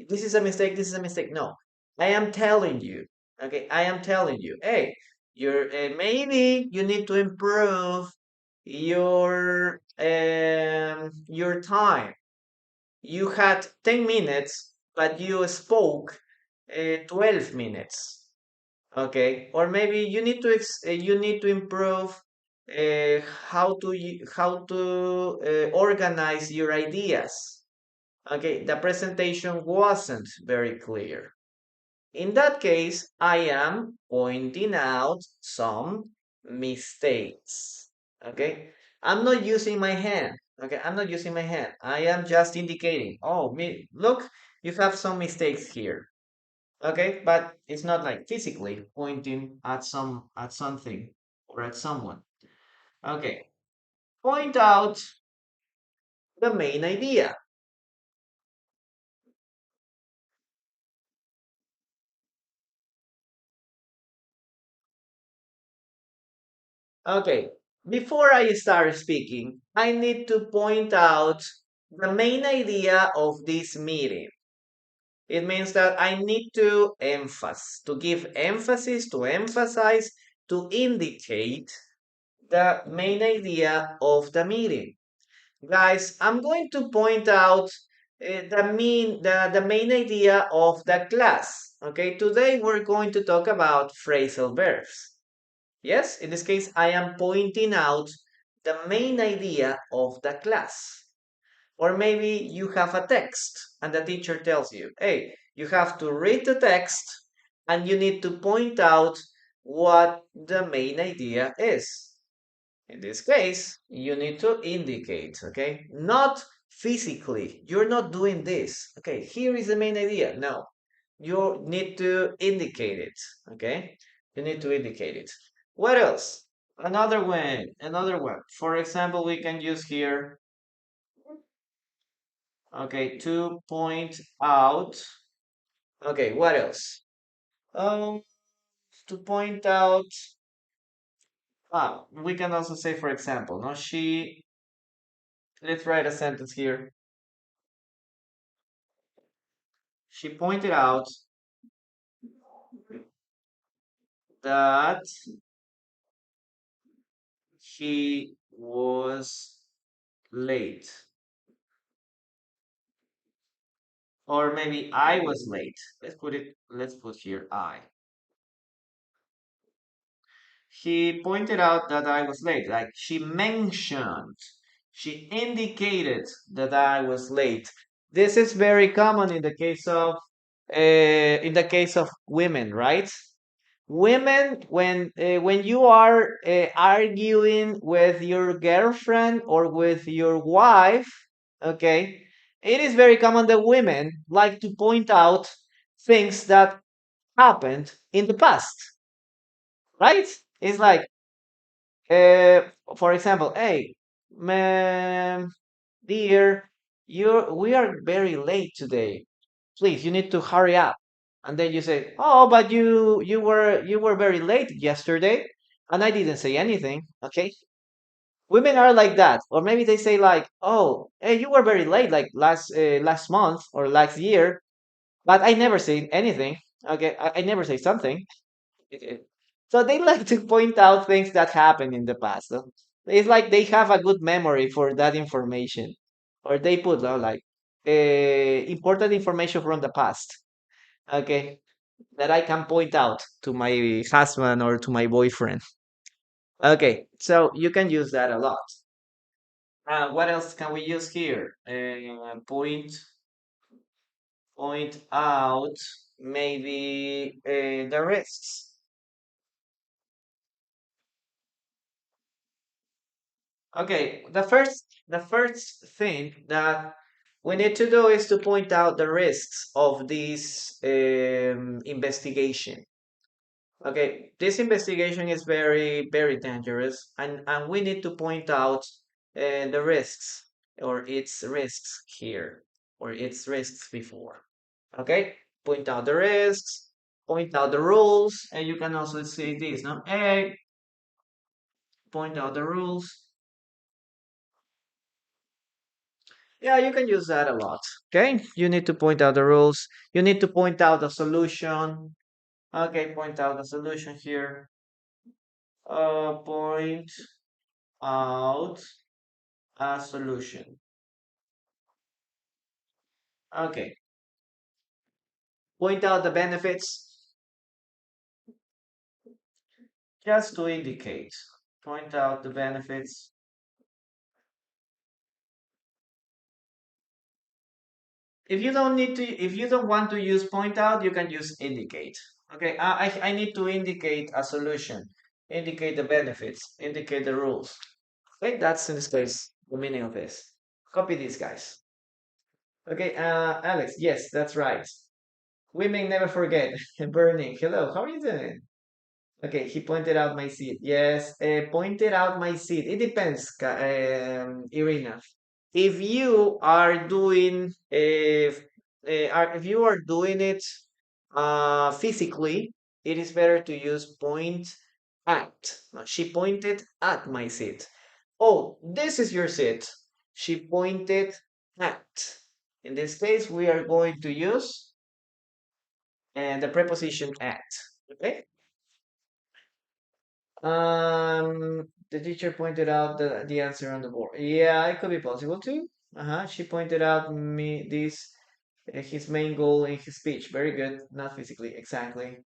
this is a mistake, this is a mistake. No, I am telling you, okay? I am telling you, hey, maybe you need to improve your time. You had 10 minutes, but you spoke 12 minutes. Okay, or maybe you need to improve how to organize your ideas. Okay, the presentation wasn't very clear. In that case, I am pointing out some mistakes. Okay, I'm not using my hand. Okay, I'm not using my hand. I am just indicating. Oh, me, look, you have some mistakes here. Okay, but it's not like physically pointing at something or at someone. Okay, point out the main idea. Okay, before I start speaking, I need to point out the main idea of this meeting. It means that I need to give emphasis, to emphasize, to indicate the main idea of the meeting. Guys, I'm going to point out the main idea of the class. Okay, today we're going to talk about phrasal verbs. Yes, in this case, I am pointing out the main idea of the class. Or maybe you have a text and the teacher tells you, hey, you have to read the text and you need to point out what the main idea is. In this case, you need to indicate, okay? Not physically. You're not doing this. Okay, here is the main idea. No, you need to indicate it, okay? You need to indicate it. What else? Another one. For example, we can use here, okay, to point out. Okay, what else? Um, to point out, we can also say, for example, no, let's write a sentence here. She pointed out that he was late. Or maybe I was late. Let's put here I. He pointed out that I was late. Like she indicated that I was late. This is very common in the case of women, right? Women, when you are arguing with your girlfriend or with your wife, okay, it is very common that women like to point out things that happened in the past, right? It's like, uh, for example, hey, man, dear, we are very late today. Please, you need to hurry up. And then you say, oh, but you were very late yesterday, and I didn't say anything. Okay, women are like that, or maybe they say like, oh, hey, you were very late, like last month or last year, but I never say anything. Okay, I never say something. Okay. So they like to point out things that happened in the past. So it's like they have a good memory for that information, or they put like important information from the past. Okay. that I can point out to my husband or to my boyfriend. Okay, so you can use that a lot. What else can we use here? Point out maybe the risks. Okay, the first thing that we need to do is to point out the risks of this investigation. Okay, this investigation is very, very dangerous, and we need to point out the risks or its risks here or its risks before. Okay, point out the risks, point out the rules, and you can also see this, no? Hey, point out the rules. Yeah, you can use that a lot. Okay, you need to point out the rules. You need to point out the solution. Okay, point out the solution here. Point out a solution. Okay, point out the benefits just to indicate. Point out the benefits. If you don't want to use point out, you can use indicate. Okay, I need to indicate a solution, indicate the benefits, indicate the rules. Okay, that's in this case the meaning of this. Copy these guys. Okay, Alex, yes, that's right. Women never forget. Burning. Hello, how are you doing? Okay, he pointed out my seat. Yes, pointed out my seat. It depends, Irina. If you are doing if you are doing it physically, it is better to use point at. No, she pointed at my seat. Oh, this is your seat. She pointed at. In this case, we are going to use the preposition at. Okay. The teacher pointed out the answer on the board. Yeah, it could be possible too. Uh-huh. She pointed out me this his main goal in his speech. Very good. Not physically, exactly.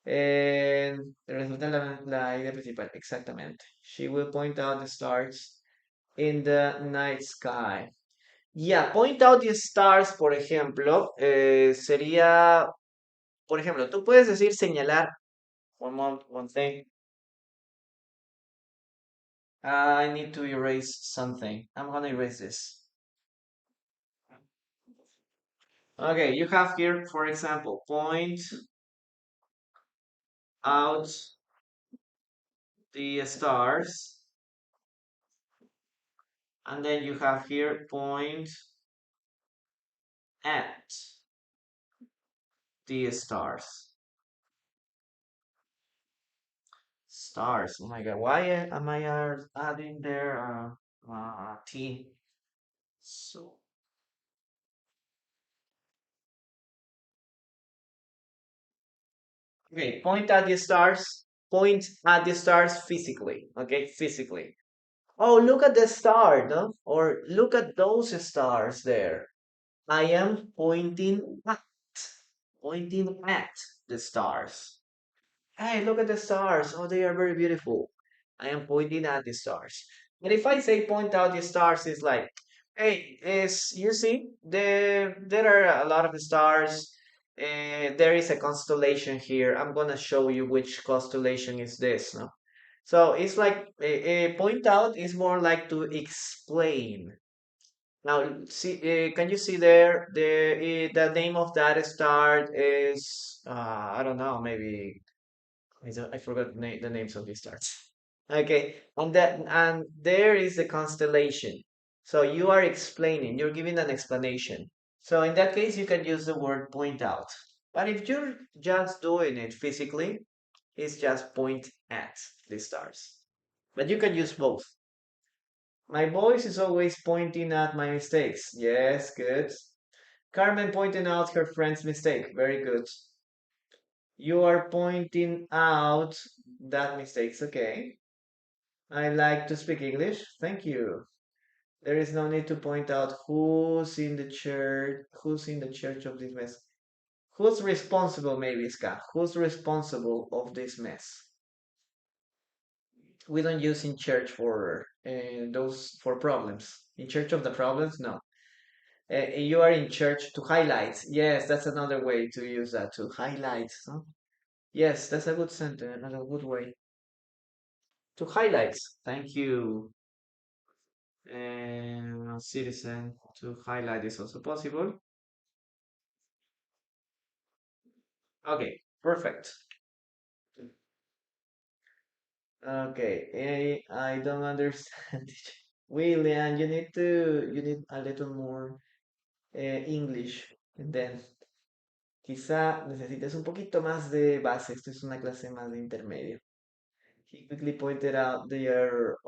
Resulta la idea principal, exactamente. She will point out the stars in the night sky. Yeah, point out the stars, por ejemplo, sería, por ejemplo, tú puedes decir señalar, one thing. I need to erase something. I'm gonna erase this. Okay, you have here, for example, point out the stars, and then you have here point at the stars. Stars. Oh my God, why am I adding there T? So, okay, point at the stars. Point at the stars physically. Okay, physically. Oh, look at the star, no? Or look at those stars there. I am pointing at the stars. Hey, look at the stars. Oh, they are very beautiful. I am pointing at the stars. And if I say point out the stars, it's like, hey, is you see, there are a lot of stars. There is a constellation here. I'm gonna show you which constellation is this, no? So it's like point out is more like to explain. Now, see, can you see there the name of that star is I don't know, maybe I forgot the names of these stars. Okay, and there is the constellation. So you are explaining, you're giving an explanation. So in that case, you can use the word point out. But if you're just doing it physically, it's just point at the stars. But you can use both. My voice is always pointing at my mistakes. Yes, good. Carmen pointing out her friend's mistake. Very good. You are pointing out that mistakes. Okay. I like to speak English. Thank you. There is no need to point out who's in the church of this mess. Who's responsible, maybe, Ska? Who's responsible of this mess? We don't use in church for those for problems. In church of the problems, no. You are in church to highlight. Yes, that's another way to use that to highlight. Huh? Yes, that's a good sentence, another good way to highlight. Thank you, citizen. To highlight is also possible. Okay, perfect. Okay, I don't understand. William, you need a little more English. And then quizá necesites un poquito más de base. Esto es una clase más de intermedio. He quickly pointed out the error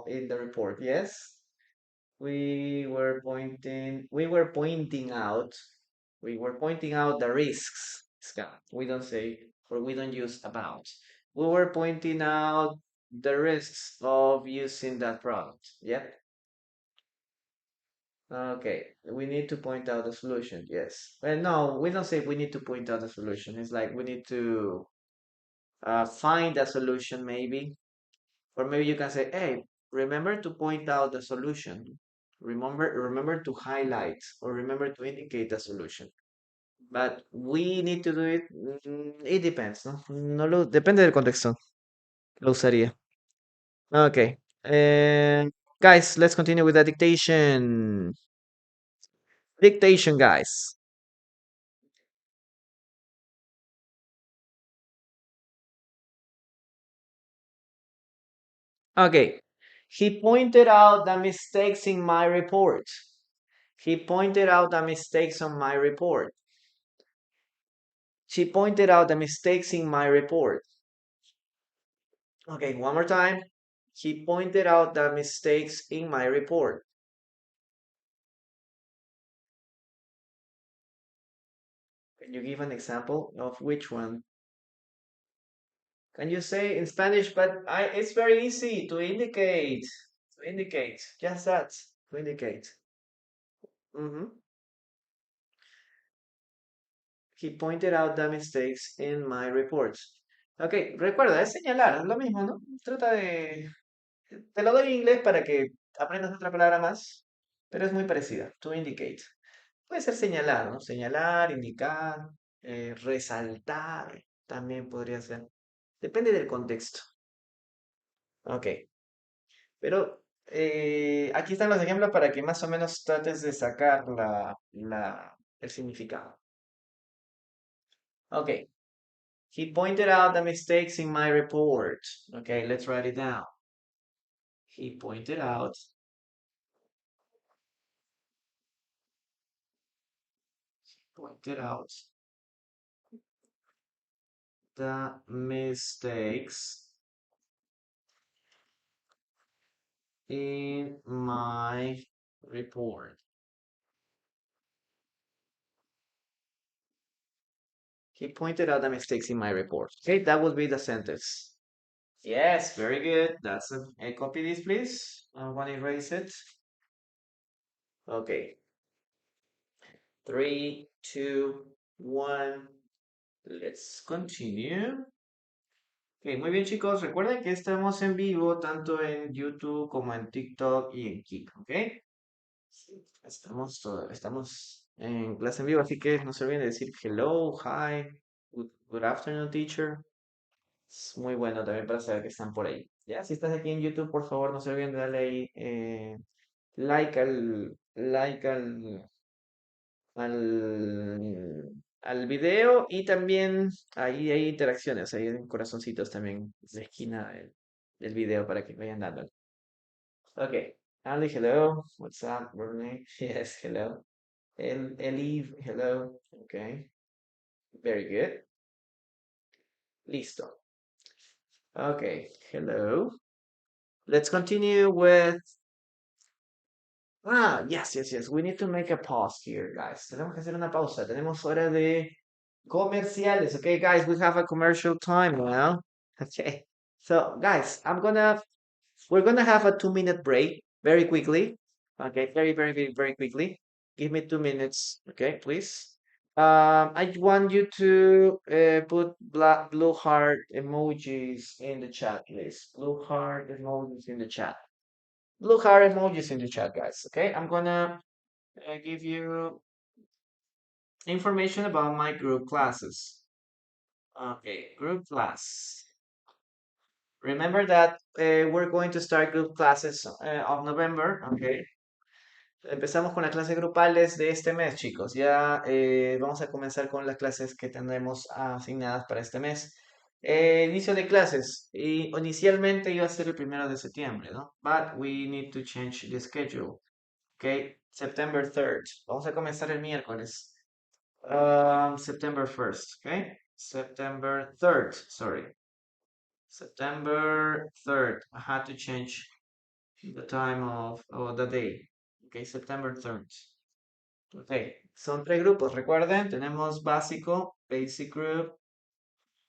in the report. Yes, we were pointing out the risks. Scott. We don't say, or we don't use about. We were pointing out the risks of using that product. Yeah. Okay. We need to point out the solution. Yes. Well, no, we don't say we need to point out the solution. It's like we need to find a solution, maybe. Or maybe you can say, hey, remember to point out the solution. Remember to highlight or remember to indicate the solution. But we need to do it. It depends, ¿no? Depende del contexto. Lo usaría. Okay. Guys, let's continue with the dictation. Dictation, guys. Okay. He pointed out the mistakes in my report. He pointed out the mistakes on my report. She pointed out the mistakes in my report. Okay, one more time. He pointed out the mistakes in my report. Can you give an example of which one? Can you say in Spanish? But it's very easy to indicate. To indicate. Just that. To indicate. Mhm. He pointed out the mistakes in my reports. Ok, recuerda, es señalar, es lo mismo, ¿no? Trata de... Te lo doy en inglés para que aprendas otra palabra más, pero es muy parecida. To indicate. Puede ser señalar, ¿no? Señalar, indicar, resaltar, también podría ser. Depende del contexto. Ok, pero aquí están los ejemplos para que más o menos trates de sacar el significado. Ok, he pointed out the mistakes in my report. Okay, let's write it down. He pointed out the mistakes in my report. He pointed out the mistakes in my report. Okay, that would be the sentence. Yes, very good. That's copy this, please. I want to erase it. Okay. 3, 2, 1. Let's continue. Ok, muy bien, chicos. Recuerden que estamos en vivo tanto en YouTube como en TikTok y en Kik, ¿ok? Sí, estamos en clase en vivo, así que no se olviden de decir hello, hi, good afternoon, teacher. Es muy bueno también para saber que están por ahí. Ya, si estás aquí en YouTube, por favor, no se olviden de darle ahí like al video y también ahí hay interacciones, ahí hay corazoncitos también en la esquina del video para que vayan dando. Okay, Ali, hello. What's up, Bernie? Yes, hello. Elive, hello. Okay, very good. Listo. Okay, hello. Let's continue with. Yes, yes, yes. We need to make a pause here, guys. Tenemos que hacer una pausa. Tenemos hora de comerciales. Okay, guys, we have a commercial time now. Okay. So, guys, we're gonna have a 2-minute break very quickly. Okay, very, very, very, very quickly. Give me 2 minutes. Okay, please. I want you to put black, blue heart emojis in the chat, please. Blue heart emojis in the chat. Blue heart emojis in the chat, guys. Okay, I'm gonna give you information about my group classes. Okay, group class. Remember that we're going to start group classes of November. Okay. Empezamos con las clases grupales de este mes, chicos. Ya vamos a comenzar con las clases que tendremos asignadas para este mes. Inicio de clases. Y inicialmente iba a ser el 1 de septiembre, ¿no? But we need to change the schedule. Okay, September 3rd. Vamos a comenzar el miércoles. September 1st, okay? September 3rd, sorry. September 3rd. I had to change the time of, or the day. Okay, September 3rd. Ok, son tres grupos, recuerden, tenemos básico, basic group,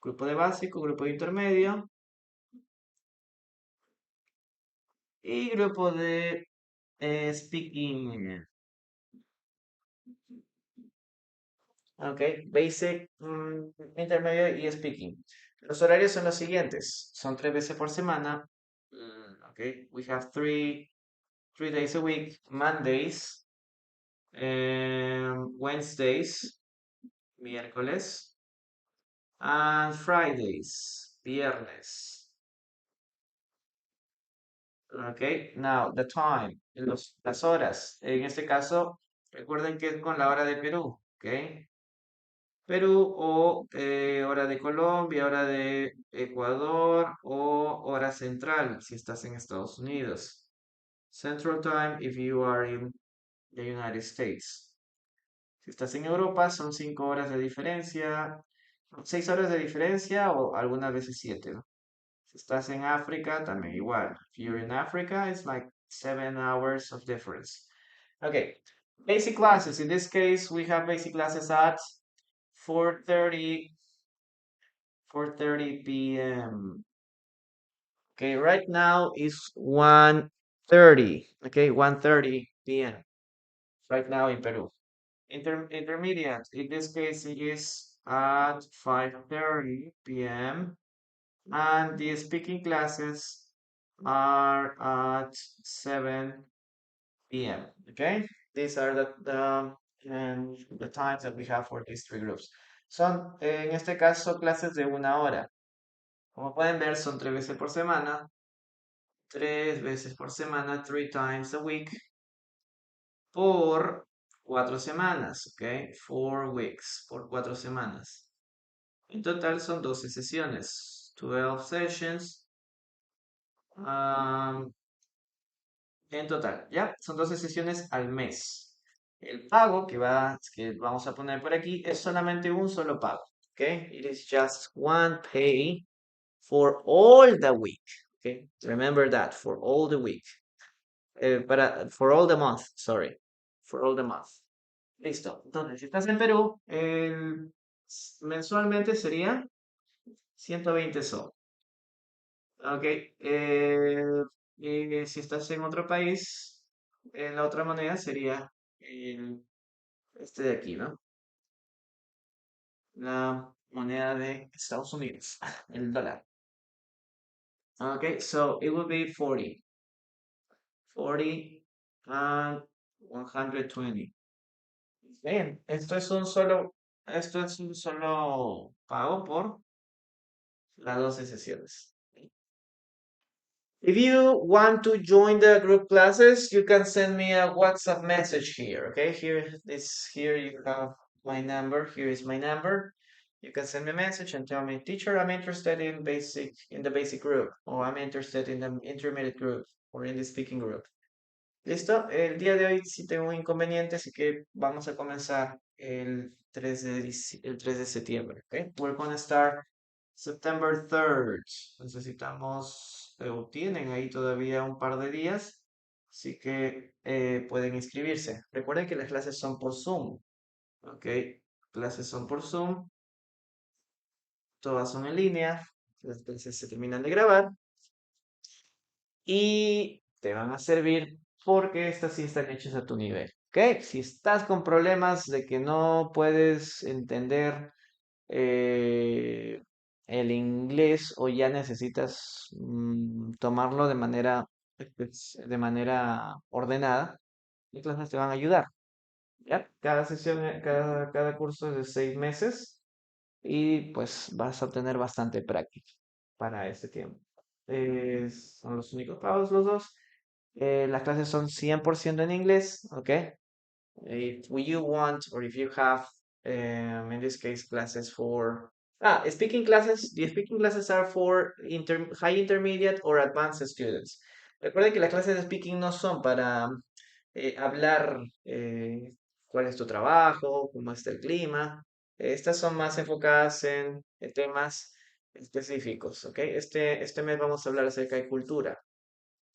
grupo de básico, grupo de intermedio y grupo de speaking. Ok, basic, intermedio y speaking. Los horarios son los siguientes, son 3 veces por semana. Ok, we have three days a week, Mondays, Wednesdays, miércoles, and Fridays, viernes. Okay, now the time, las horas. En este caso, recuerden que es con la hora de Perú, ¿ok? Perú o hora de Colombia, hora de Ecuador o hora central si estás en Estados Unidos. Central time if you are in the United States. Si estás en Europa son 5 horas de diferencia, 6 horas de diferencia o algunas veces 7, ¿no? Si estás en África, también igual. If you're in Africa, it's like 7 hours of difference. Okay, basic classes. In this case, we have basic classes at 4:30 p.m. Okay, right now is 1:30. Okay, 1:30 p.m. right now in Peru. Intermediate. In this case, it is at 5:30 p.m. And the speaking classes are at 7 p.m. Okay, these are the times that we have for these three groups. Son, en este caso, clases de 1 hora. Como pueden ver, son 3 veces por semana. 3 veces por semana, 3 times a week, por 4 semanas, ok, 4 weeks, por 4 semanas. En total son 12 sesiones, 12 sessions. En total, ¿ya? Son 12 sesiones al mes. El pago que vamos a poner por aquí es solamente un solo pago. ¿Ok? It is just one pay for all the week. ¿Ok? Remember that, for all the week. For all the month, sorry. For all the month. Listo. Entonces, si estás en Perú, mensualmente sería 120 soles. Ok. Y si estás en otro país, la otra moneda sería este de aquí, ¿no? La moneda de Estados Unidos, el dólar. Ok, so it will be 40. 40 and 120. Bien, esto es un solo pago por las 12 sesiones. If you want to join the group classes, you can send me a WhatsApp message here. Okay, here you have my number. Here is my number. You can send me a message and tell me, teacher, I'm interested in the basic group, or I'm interested in the intermediate group, or in the speaking group. ¿Listo? El día de hoy sí tengo un inconveniente, así que vamos a comenzar el 3 de septiembre. Okay? We're gonna start September 3rd. Necesitamos, tienen ahí todavía un par de días, así que pueden inscribirse. Recuerden que las clases son por Zoom. Ok, clases son por Zoom, todas son en línea, las clases se terminan de grabar y te van a servir porque estas sí están hechas a tu nivel. ¿Ok? Si estás con problemas de que no puedes entender eh, el inglés o ya necesitas tomarlo de manera ordenada, las clases te van a ayudar. ¿Ya? Cada sesión, cada curso es de 6 meses y pues vas a obtener bastante práctica para ese tiempo. Son los únicos pagos los dos. Las clases son 100% en inglés, ¿ok? If you want or if you have, in this case, classes for speaking classes, the speaking classes are for high intermediate or advanced students. Recuerden que las clases de speaking no son para hablar cuál es tu trabajo, cómo está el clima. Estas son más enfocadas en temas específicos, ¿ok? Este mes vamos a hablar acerca de cultura.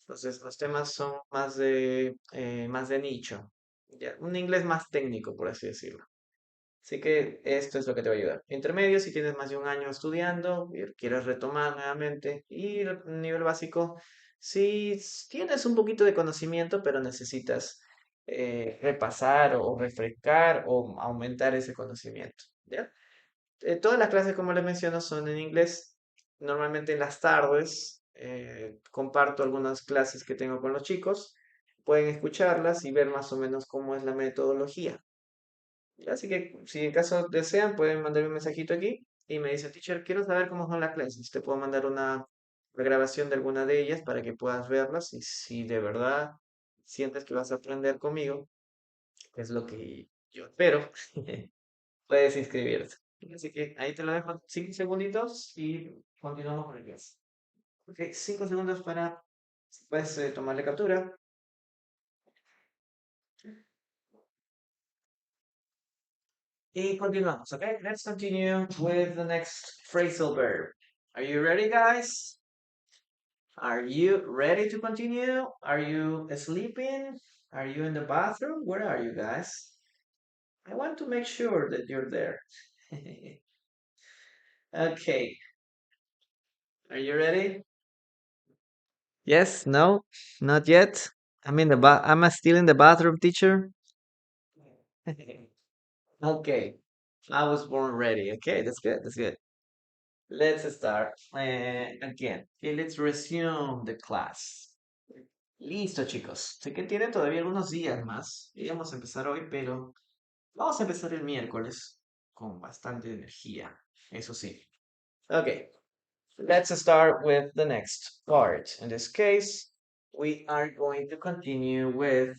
Entonces, los temas son más de nicho, ya, un inglés más técnico, por así decirlo. Así que esto es lo que te va a ayudar. Intermedio, si tienes más de un año estudiando y quieres retomar nuevamente. Y el nivel básico, si tienes un poquito de conocimiento, pero necesitas repasar o refrescar o aumentar ese conocimiento. ¿Ya? Todas las clases, como les menciono, son en inglés. Normalmente en las tardes comparto algunas clases que tengo con los chicos. Pueden escucharlas y ver más o menos cómo es la metodología. Así que si en caso desean, pueden mandarme un mensajito aquí y me dicen, teacher, quiero saber cómo son las clases. Te puedo mandar una grabación de alguna de ellas para que puedas verlas y si de verdad sientes que vas a aprender conmigo, que es lo que yo espero, puedes inscribirte. Así que ahí te lo dejo 5 segunditos y continuamos con el clase. Ok, 5 segundos para, si puedes tomarle captura. Y continuamos, ok? Let's continue with the next phrasal verb. Are you ready, guys? Are you ready to continue? Are you sleeping? Are you in the bathroom? Where are you guys? I want to make sure that you're there. Okay, are you ready? Yes, no, not yet. I'm still in the bathroom, teacher. Okay, I was born ready. Okay, that's good. That's good. Let's start again. Okay, let's resume the class. Listo, chicos. Sé que tienen todavía algunos días más. Íbamos a empezar hoy, pero vamos a empezar el miércoles con bastante energía. Eso sí. Okay, let's start with the next part. In this case, we are going to continue with,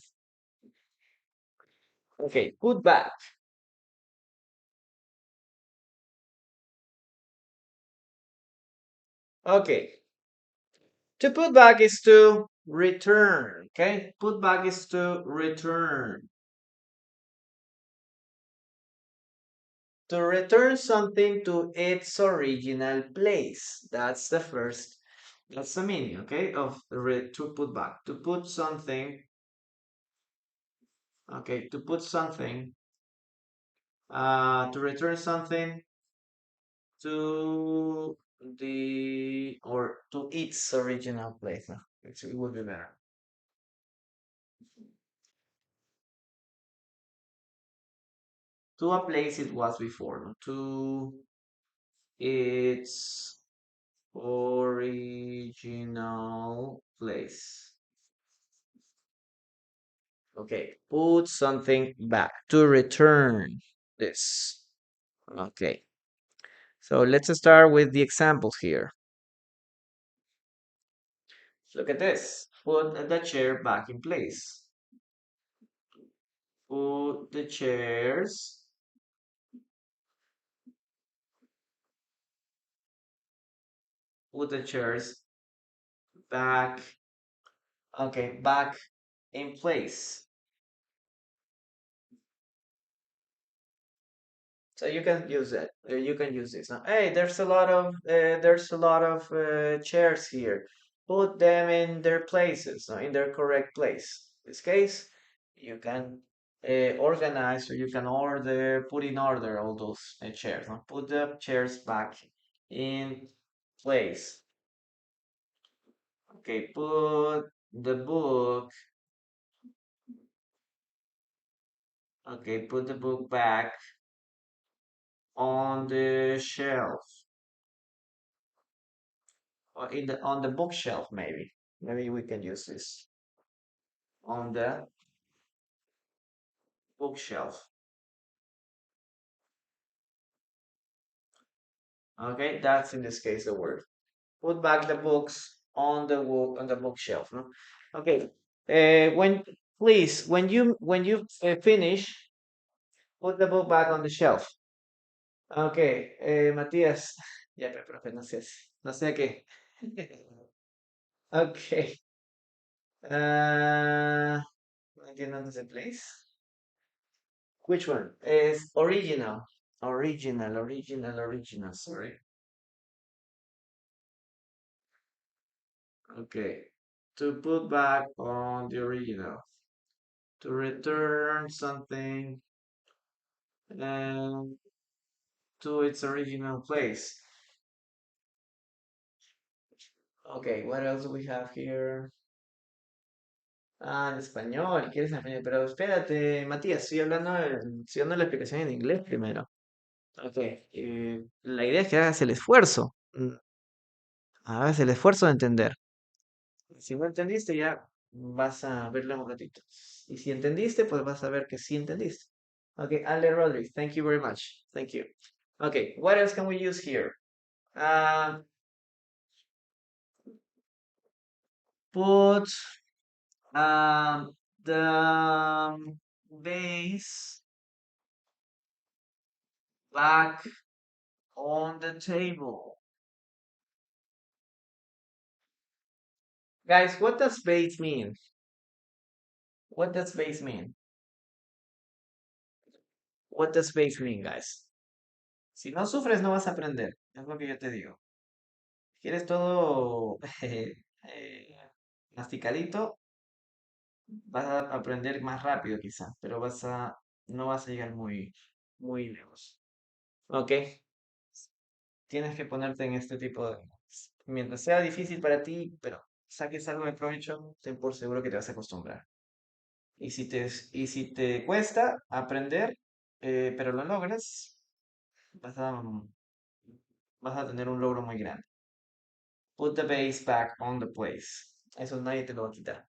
okay, put back. Okay, to put back is to return. Okay, put back is to return. To return something to its original place. That's the meaning, okay, of to put back. To put something, okay, to put something, to return something to or to its original place. No, it would be better. To a place it was before, no? To its original place. Okay, put something back to return this. Okay, so let's start with the examples here. Look at this. Put the chair back in place. Put the chairs. Put the chairs back. Okay, back in place. So you can use it. You can use this. Now, hey, there's a lot of chairs here. Put them in their places, in their correct place. In this case, you can organize or you can put in order all those chairs. No? Put the chairs back in place. Okay, put the book Okay, put the book back on the shelf. Or in the on the bookshelf, maybe. Maybe we can use this. On the bookshelf. Okay, that's in this case the word. Put back the books on the bookshelf. No? Okay. When please when you finish, put the book back on the shelf. Okay, Matías. Ya, pero profe, no sé, no sé qué. Okay. No entiendo entonces, please. Which one? Is original. Original. Sorry. Okay. To put back on the original. To return something um, to its original place. Okay, what else do we have here? Ah, en español, ¿quieres en español? Pero espérate, Matías, estoy dando la explicación en inglés primero. Ok, la idea es que hagas el esfuerzo. Hagas el esfuerzo de entender. Si no entendiste, ya vas a verlo en un ratito. Y si entendiste, pues vas a ver que sí entendiste. Okay, Ale Rodriguez, thank you very much. Thank you. Okay, what else can we use here? Uh, put the vase back on the table. Guys, what does vase mean? What does vase mean? What does vase mean, guys? Si no sufres, no vas a aprender. Es lo que yo te digo. ¿Quieres todo eh, masticadito? Vas a aprender más rápido quizá, pero no vas a llegar muy lejos. ¿Ok? Tienes que ponerte en este tipo de... Mientras sea difícil para ti, pero saques algo de provecho, ten por seguro que te vas a acostumbrar. Y si te cuesta aprender, pero lo logras, vas a, vas a tener un logro muy grande. Put the base back on the place. Eso nadie te lo va a quitar.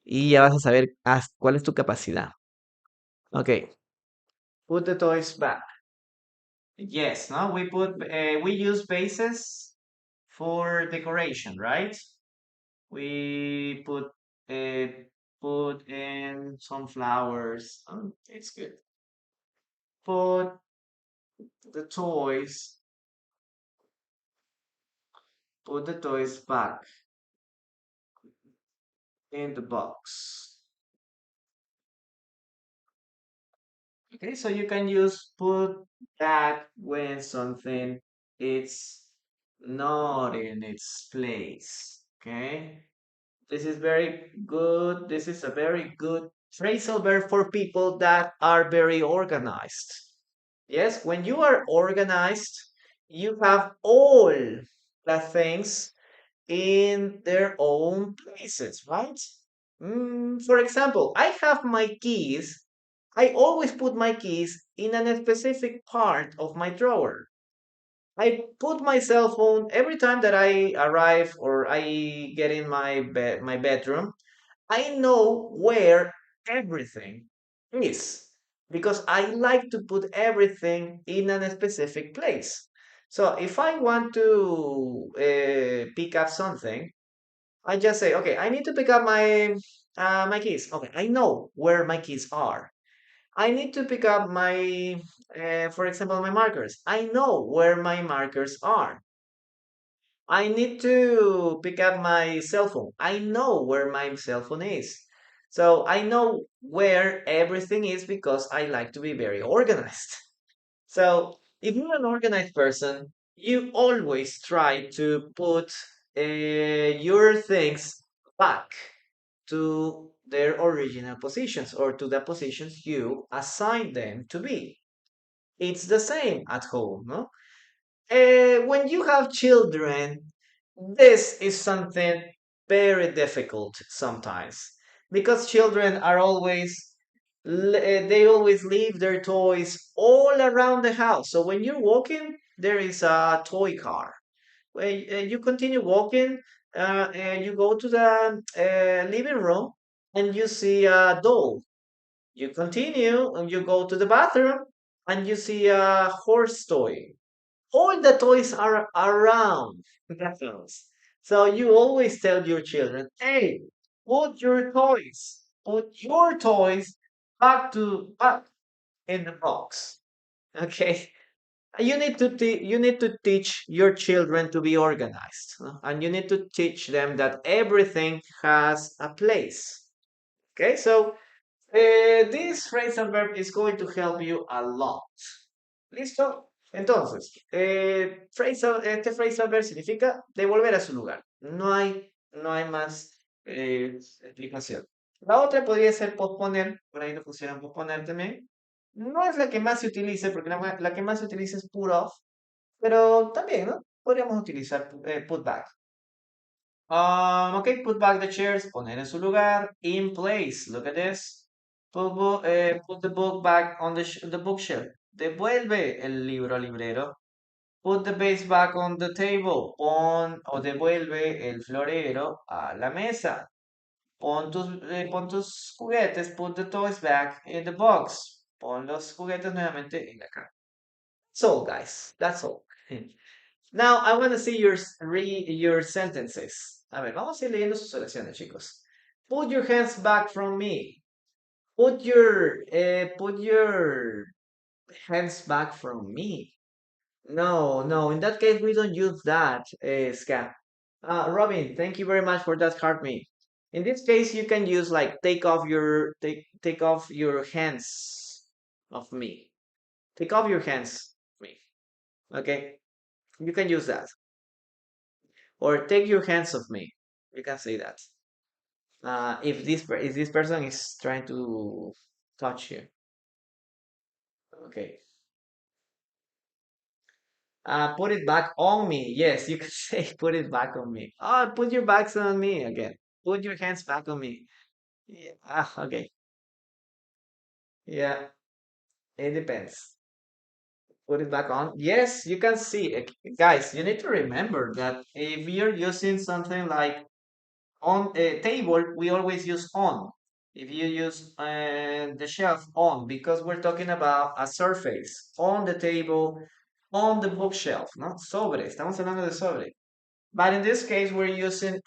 Y ya vas a saber cuál es tu capacidad. Ok, put the toys back. Yes, no, we use bases for decoration, right? We uh, put in some flowers. It's good. Put the toys, put the toys back in the box. Okay, so you can use put that when something it's not in its place. Okay, this is very good. This is a very good phrasal verb for people that are very organized. Yes, when you are organized, you have all the things in their own places, right? For example, I have my keys. I always put my keys in a specific part of my drawer. I put my cell phone every time that I arrive or I get in my bedroom. I know where everything is because I like to put everything in a specific place. So if I want to pick up something, I just say, okay, I need to pick up my keys. Okay, I know where my keys are. I need to pick up for example, my markers. I know where my markers are. I need to pick up my cell phone. I know where my cell phone is. So I know where everything is because I like to be very organized. So if you're an organized person, you always try to put your things back to their original positions or to the positions you assign them to be. It's the same at home, no? When you have children, this is something very difficult sometimes because children are always They always leave their toys all around the house. So when you're walking, there is a toy car. When you continue walking, and you go to the living room, and you see a doll. You continue, and you go to the bathroom, and you see a horse toy. All the toys are around the house. So you always tell your children, hey, put your toys back in the box. Okay. You need to teach your children to be organized, and you need to teach them that everything has a place. Okay, so this phrasal verb is going to help you a lot. ¿Listo? Entonces, este phrasal verb significa devolver a su lugar. No hay más explicación. La otra podría ser posponer, por ahí lo pusieron posponer también. No es la que más se utilice, porque la que más se utiliza es put off, pero también, ¿no? Podríamos utilizar put back. Ok, put back the chairs, poner en su lugar. In place, look at this. Put the book back on the bookshelf. Devuelve el libro al librero. Put the vase back on the table. Pon o devuelve el florero a la mesa. Pon tus juguetes. Put the toys back in the box. Pon los juguetes nuevamente en la caja. That's all, guys. That's all. Now, I want to see read your sentences. A ver, vamos a ir leyendo sus oraciones, chicos. Put your hands back from me. Put your hands back from me. No, no, in that case, we don't use that, Ska. Robin, thank you very much for that heart me. In this case, you can use like take off your hands of me. Take off your hands of me. Okay, you can use that. Or take your hands off me. You can say that. If this person is trying to touch you. Okay. Put it back on me. Yes, you can say put it back on me. Oh, put your backs on me again. Put your hands back on me. Yeah. Okay. Yeah, it depends. Put it back on. Yes, you can see. Guys, you need to remember that if you're using something like on a table, we always use on. If you use the shelf on, because we're talking about a surface on the table, on the bookshelf, ¿no? Sobre, estamos hablando de sobre. But in this case, we're using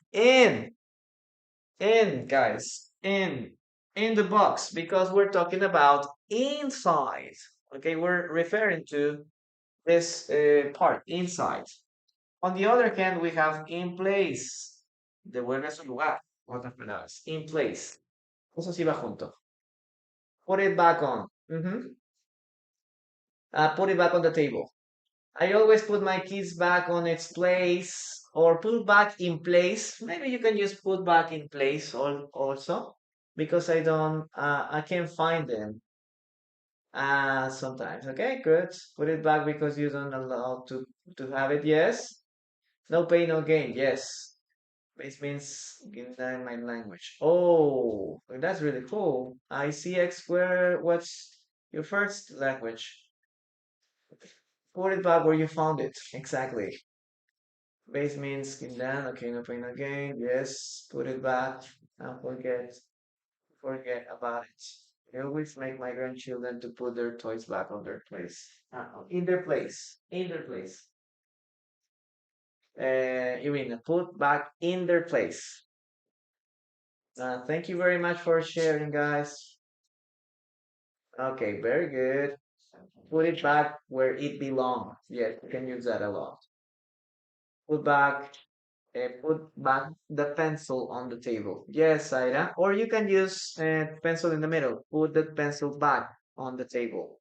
guys, in the box, because we're talking about inside. Okay, we're referring to this part, inside. On the other hand, we have in place. Devuelve a su lugar. Otras palabras. In place. Eso sí va junto. Put it back on. Put it back on the table. I always put my keys back on its place or put back in place. Maybe you can just put back in place also because I can't find them sometimes. Okay, good. Put it back because you don't allow to have it. Yes. No pain, no gain. Yes. This means in my language. Oh, that's really cool. I see X square. What's your first language? Put it back where you found it. Exactly. Base means skin down. Okay, no pain, no gain. Yes, put it back. And forget about it. I always make my grandchildren to put their toys back on their place. In their place. In their place. You mean put back in their place. Thank you very much for sharing, guys. Okay, very good. Put it back where it belongs. Yes, you can use that a lot. Put back put back the pencil on the table. Yes, Ira. Or you can use pencil in the middle. Put the pencil back on the table.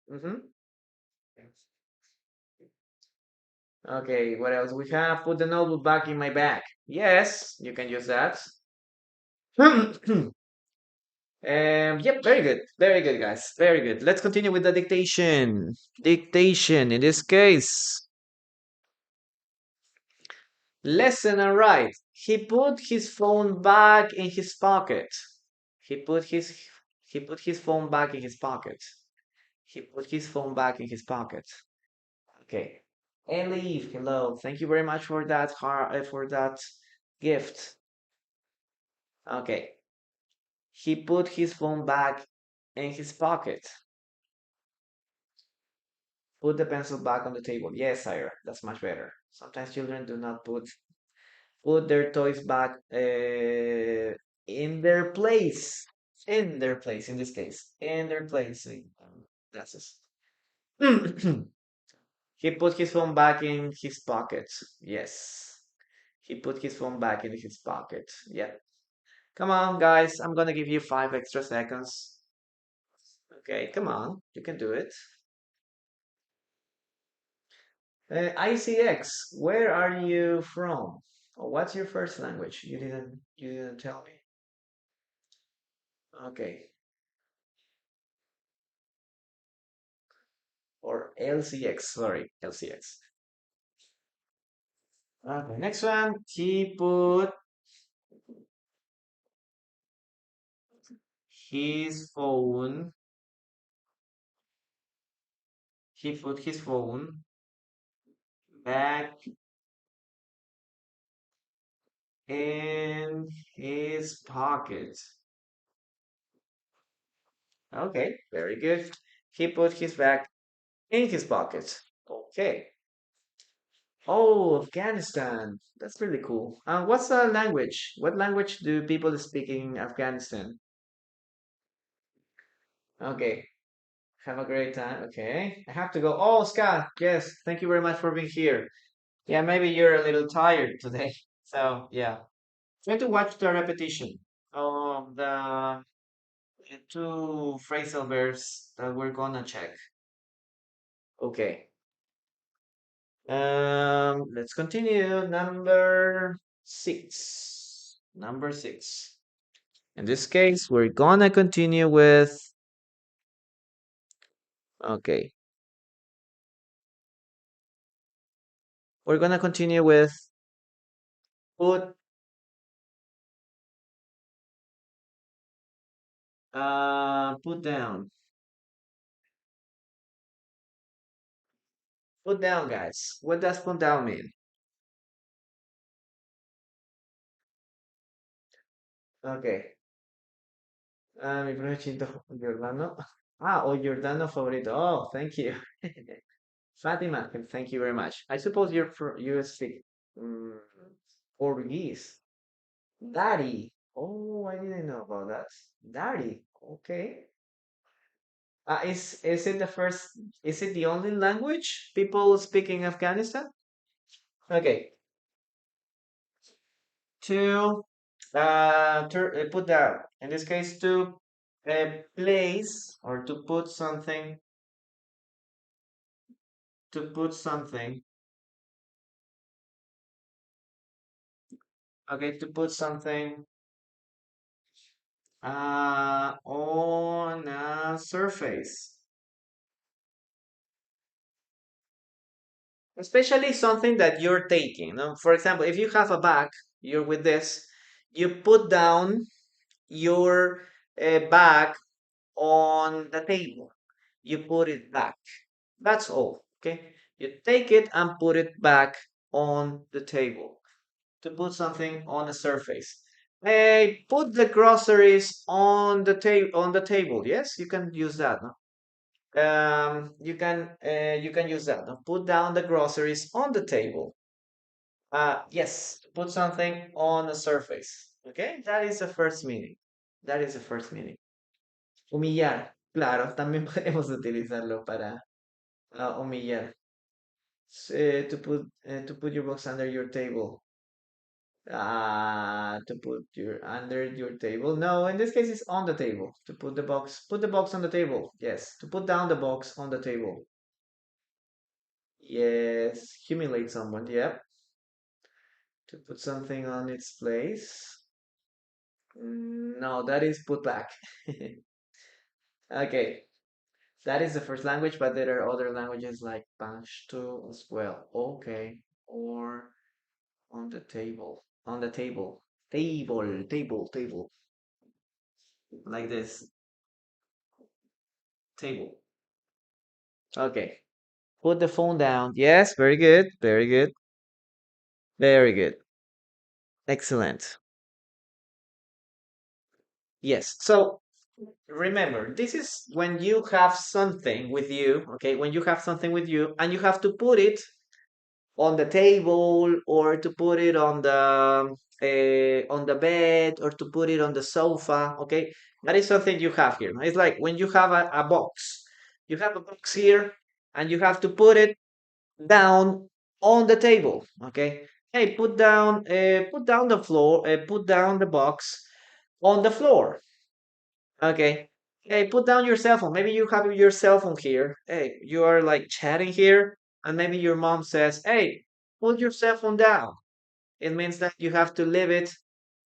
Okay, what else we have? Put the notebook back in my bag. Yes, you can use that. Yep, very good, guys. Very good. Let's continue with the dictation. Dictation, in this case. Lesson and write. He put his phone back in his pocket. He put He put his phone back in his pocket. He put his phone back in his pocket. Okay. Elif, hello. Thank you very much for that for that gift. Okay. He put his phone back in his pocket. Put the pencil back on the table. Yes, Ira, that's much better. Sometimes children do not put their toys back in their place. In their place, in this case. In their place. Glasses. He put his phone back in his pocket. Yes. He put his phone back in his pocket. Yeah. Come on, guys. I'm gonna give you 5 extra seconds. Okay, come on. You can do it. ICX, where are you from? Or what's your first language? You didn't tell me. Okay. Or LCX, sorry, LCX. Okay, next one. His phone. He put his phone back in his pocket. Okay, very good. He put his bag in his pocket. Okay. Oh, Afghanistan. That's really cool. What's the language? What language do people speak in Afghanistan? Okay. Have a great time. Okay. I have to go. Oh, Scott. Yes. Thank you very much for being here. Yeah, maybe you're a little tired today. So, yeah. Try to watch the repetition of the two phrasal verbs that we're gonna check. Okay. Let's continue. Number six. Number six. In this case, we're gonna continue with, okay, we're gonna continue with put, put down. Put down, guys. What does put down mean? Okay. Mi pronunciamiento Giordano. Ah, oh, Giordano favorito. Oh, thank you. Fatima, thank you very much. I suppose you speak mm, Portuguese. Daddy. Oh, I didn't know about that. Daddy. Okay. Is it the first? Is it the only language people speak in Afghanistan? Okay. To put down. In this case, to place or to put something. To put something. Okay. To put something on a surface. Especially something that you're taking. No? For example, if you have a bag, you're with this, you put down your bag on the table. You put it back. That's all. Okay. You take it and put it back on the table to put something on a surface. Hey, put the groceries on the table. Yes, you can use that. No? You can use that. No? Put down the groceries on the table. Yes, put something on a surface. Okay, that is the first meaning. That is the first meaning. Humillar, claro, también podemos utilizarlo para humillar. To put your box under your table. To put your under your table. No, in this case it's on the table. To put the box on the table. Yes, to put down the box on the table. Yes, humiliate someone. Yep. To put something on its place. No, that is put back. Okay, that is the first language, but there are other languages like Pashto as well. Okay, or on the table, table, like this. Table. Okay. Put the phone down. Yes, very good. Very good. Very good. Excellent. Yes. So remember, this is when you have something with you, okay? When you have something with you and you have to put it on the table or to put it on the bed or to put it on the sofa, okay? That is something you have here. It's like when you have a box. You have a box here and you have to put it down on the table, okay? Hey, put down the floor, put down the box on the floor. Okay. Hey, put down your cell phone. Maybe you have your cell phone here. Hey, you are like chatting here, and maybe your mom says, "Hey, put your cell phone down." It means that you have to leave it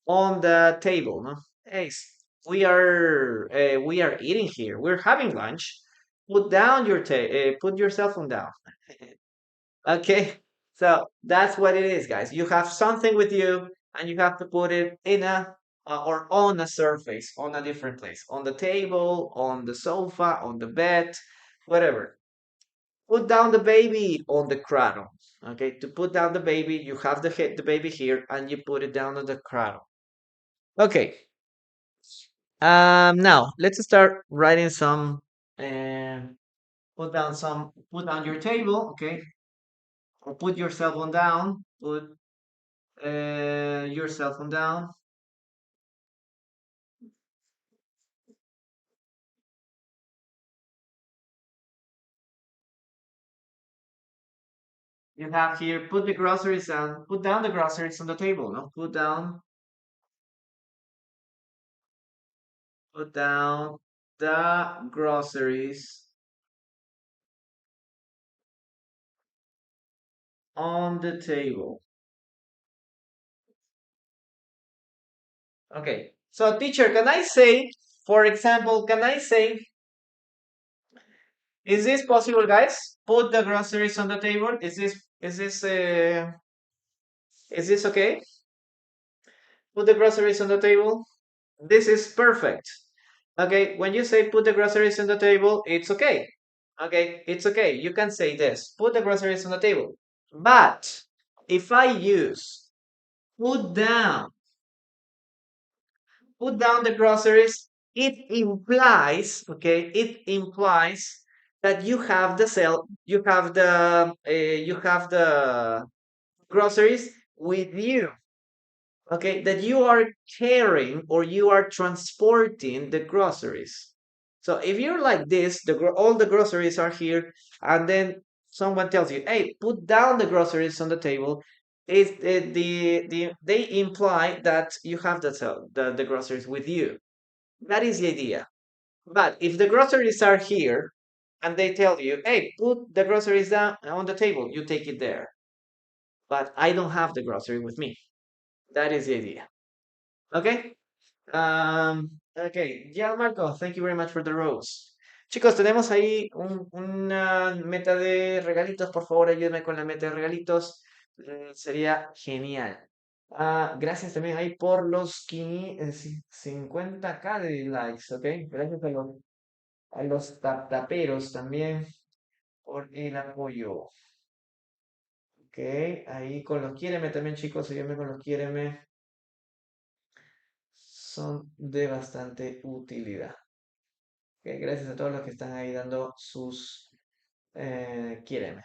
on the table. No? Hey, we are eating here. We're having lunch. Put your cell phone down. Okay, so that's what it is, guys. You have something with you, and you have to put it in a or on a surface, on a different place, on the table, on the sofa, on the bed, whatever. Put down the baby on the cradle. Okay, to put down the baby, you have the baby here, and you put it down on the cradle. Okay. Now let's start writing some. And put down your table. Okay, or put your cell phone down. Put your cell phone down. You have here, put the groceries down. Put down the groceries on the table. No, put down the groceries on the table. Okay. So, teacher, can I say, for example, can I say, is this possible, guys? Put the groceries on the table. Is this okay? Put the groceries on the table. This is perfect. Okay, when you say put the groceries on the table, it's okay. Okay, it's okay. You can say this. Put the groceries on the table. But if I use put down, put down the groceries, it implies, okay, it implies that you have the groceries with you. Okay, that you are carrying or you are transporting the groceries. So if you're like this, all the groceries are here, and then someone tells you, "Hey, put down the groceries on the table," they imply that you have the groceries with you. That is the idea. But if the groceries are here and they tell you, "Hey, put the groceries down on the table," you take it there. But I don't have the grocery with me. That is the idea. Okay? Okay, ya Marco, thank you very much for the rose. Chicos, tenemos ahí una meta de regalitos. Por favor, ayúdenme con la meta de regalitos. Sería genial. Gracias también ahí por los 50K de likes, ¿ok? Gracias a los taperos también por el apoyo. Ok, ahí con los quiéreme también, chicos, ayúdenme con los quiéreme. Son de bastante utilidad. Ok, gracias a todos los que están ahí dando sus quiéreme.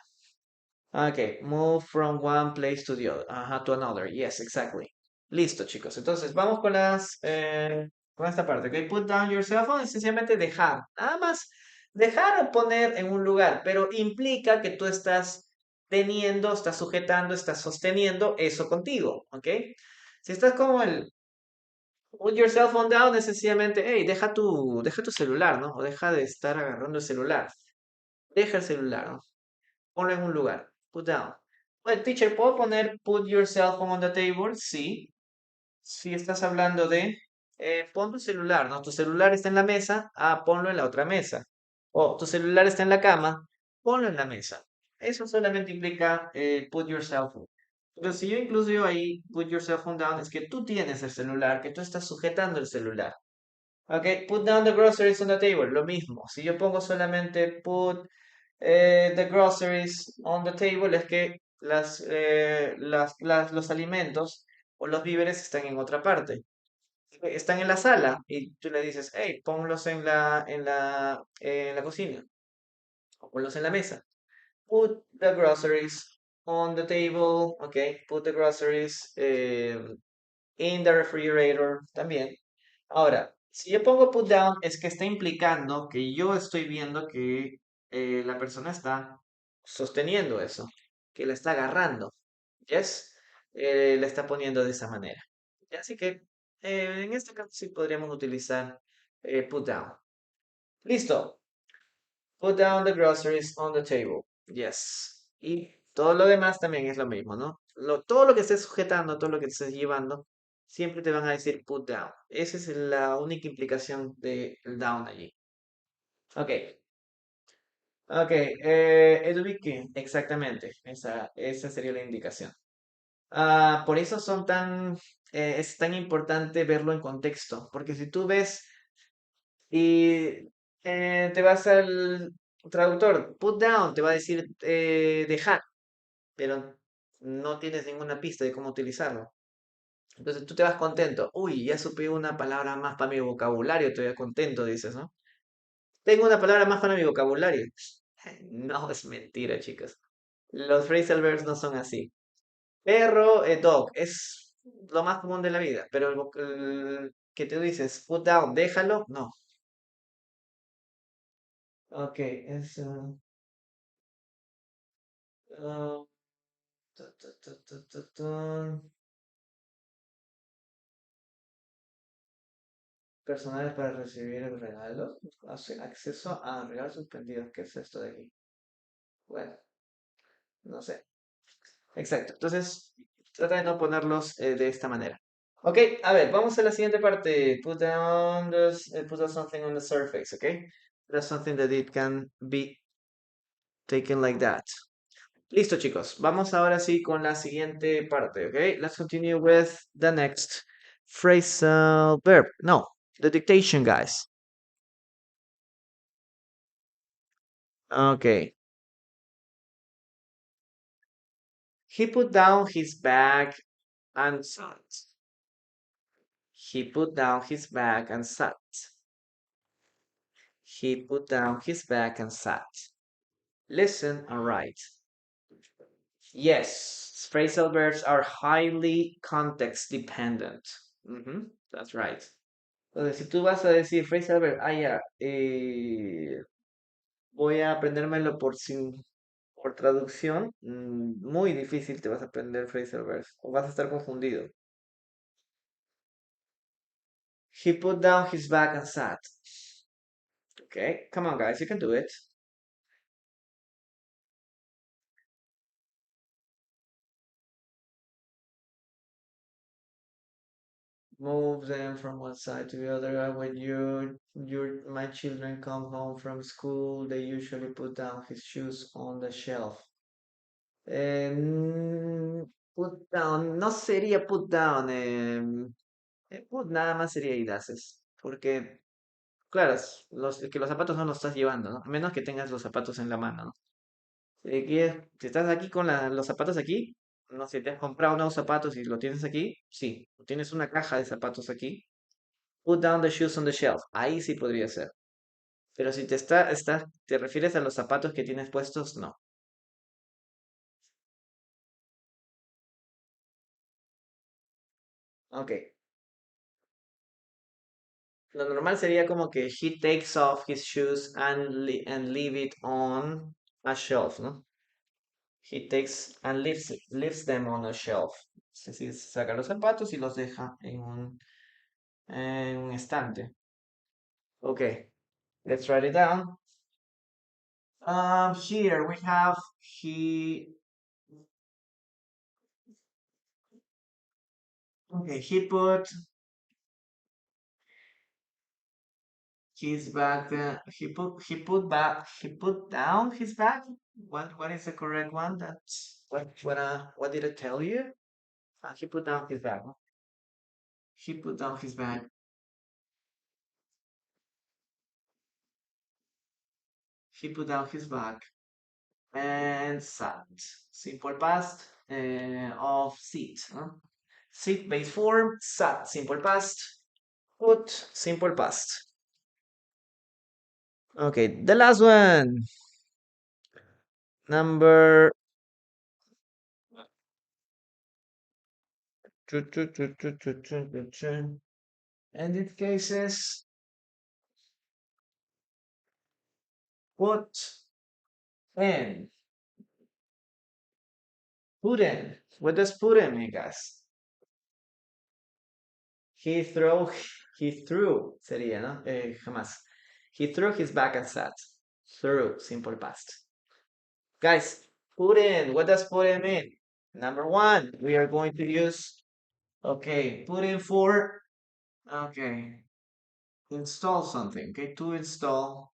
Ok, move from one place to the other. Ajá, to another. Yes, exactly. Listo, chicos. Entonces, vamos con esta parte. Ok, put down your cell phone es sencillamente dejar. Nada más dejar o poner en un lugar, pero implica que tú estás teniendo, estás sujetando, estás sosteniendo eso contigo. Ok. Si estás como el put your cell phone down es sencillamente, hey, deja tu celular, ¿no? O deja de estar agarrando el celular. Deja el celular, ¿no? Ponlo en un lugar. Put down. Well, teacher, ¿puedo poner put your cell phone on the table? Sí. Si estás hablando de, pon tu celular, ¿no? Tu celular está en la mesa, ponlo en la otra mesa. O tu celular está en la cama, ponlo en la mesa. Eso solamente implica put your cell phone. Pero si yo incluyo ahí put your cell phone down, es que tú tienes el celular, que tú estás sujetando el celular. Ok, put down the groceries on the table. Lo mismo. Si yo pongo solamente put the groceries on the table, es que los alimentos o los víveres están en otra parte. Están en la sala y tú le dices, hey, ponlos en la cocina o ponlos en la mesa. Put the groceries on the table, ok. Put the groceries in the refrigerator también. Ahora, si yo pongo put down, es que está implicando que yo estoy viendo que la persona está sosteniendo eso, que la está agarrando. Yes, la está poniendo de esa manera. Así que en este caso sí podríamos utilizar put down. Listo. Put down the groceries on the table. Yes. Y todo lo demás también es lo mismo, ¿no? Todo lo que estés sujetando, todo lo que estés llevando, siempre te van a decir put down. Esa es la única implicación del down allí. Ok. Ok. Eduque, exactamente. Esa sería la indicación. Por eso es tan importante verlo en contexto, porque si tú ves y te vas al traductor, put down, te va a decir dejar, pero no tienes ninguna pista de cómo utilizarlo. Entonces tú te vas contento. Uy, ya supe una palabra más para mi vocabulario, estoy contento, dices, ¿no? Tengo una palabra más para mi vocabulario. No, es mentira, chicos. Los phrasal verbs no son así. Perro, dog, es lo más común de la vida, pero el que te dices, put down, déjalo, no. Ok, es... ah, tu. Personales para recibir el regalo. Acceso a regalos suspendidos. ¿Qué es esto de aquí? Bueno, no sé. Exacto. Entonces, trata de no ponerlos de esta manera. Ok, a ver, vamos a la siguiente parte. Put down something on the surface, ok? That's something that it can be taken like that. Listo, chicos. Vamos ahora sí con la siguiente parte, ok? Let's continue with the next phrasal verb. No, the dictation, guys. Okay. He put down his bag and sat. He put down his bag and sat. He put down his bag and sat. Listen and write. Yes, phrasal verbs are highly context dependent. That's right. Entonces, si tú vas a decir phrasal verb, ya, voy a aprendérmelo por traducción, muy difícil te vas a aprender phrasal verbs o vas a estar confundido. He put down his bag and sat. Okay, come on, guys, you can do it. Move them from one side to the other. When my children come home from school, they usually put down his shoes on the shelf. Put down, no sería put down, put nada más sería idaces, porque, claro, que los zapatos no los estás llevando, ¿no? A menos que tengas los zapatos en la mano, ¿no? Si estás aquí con los zapatos aquí, no sé, te has comprado nuevos zapatos y lo tienes aquí, sí, tienes una caja de zapatos aquí. Put down the shoes on the shelf. Ahí sí podría ser. Pero si te refieres a los zapatos que tienes puestos, no. Ok. Lo normal sería como que he takes off his shoes and leave it on a shelf, ¿no? He takes and leaves them on a shelf. Es decir, saca los zapatos y los deja en un estante. Ok. Let's write it down. Here we have he. Okay, his bag. He put down his bag. What is the correct one? What did I tell you? He put down his bag. He put down his bag. He put down his bag and sat. Simple past of sit. Huh? Sit base form, sat simple past, put simple past. Okay, the last one. Number and it cases put in. Put in. What does put in mean, guys? He threw, he threw, sería, ¿no? Jamás. He threw his back and sat. Threw, simple past. Guys, put in. What does put in mean? Number one, we are going to use, okay, put in for, okay, install something. Okay, to install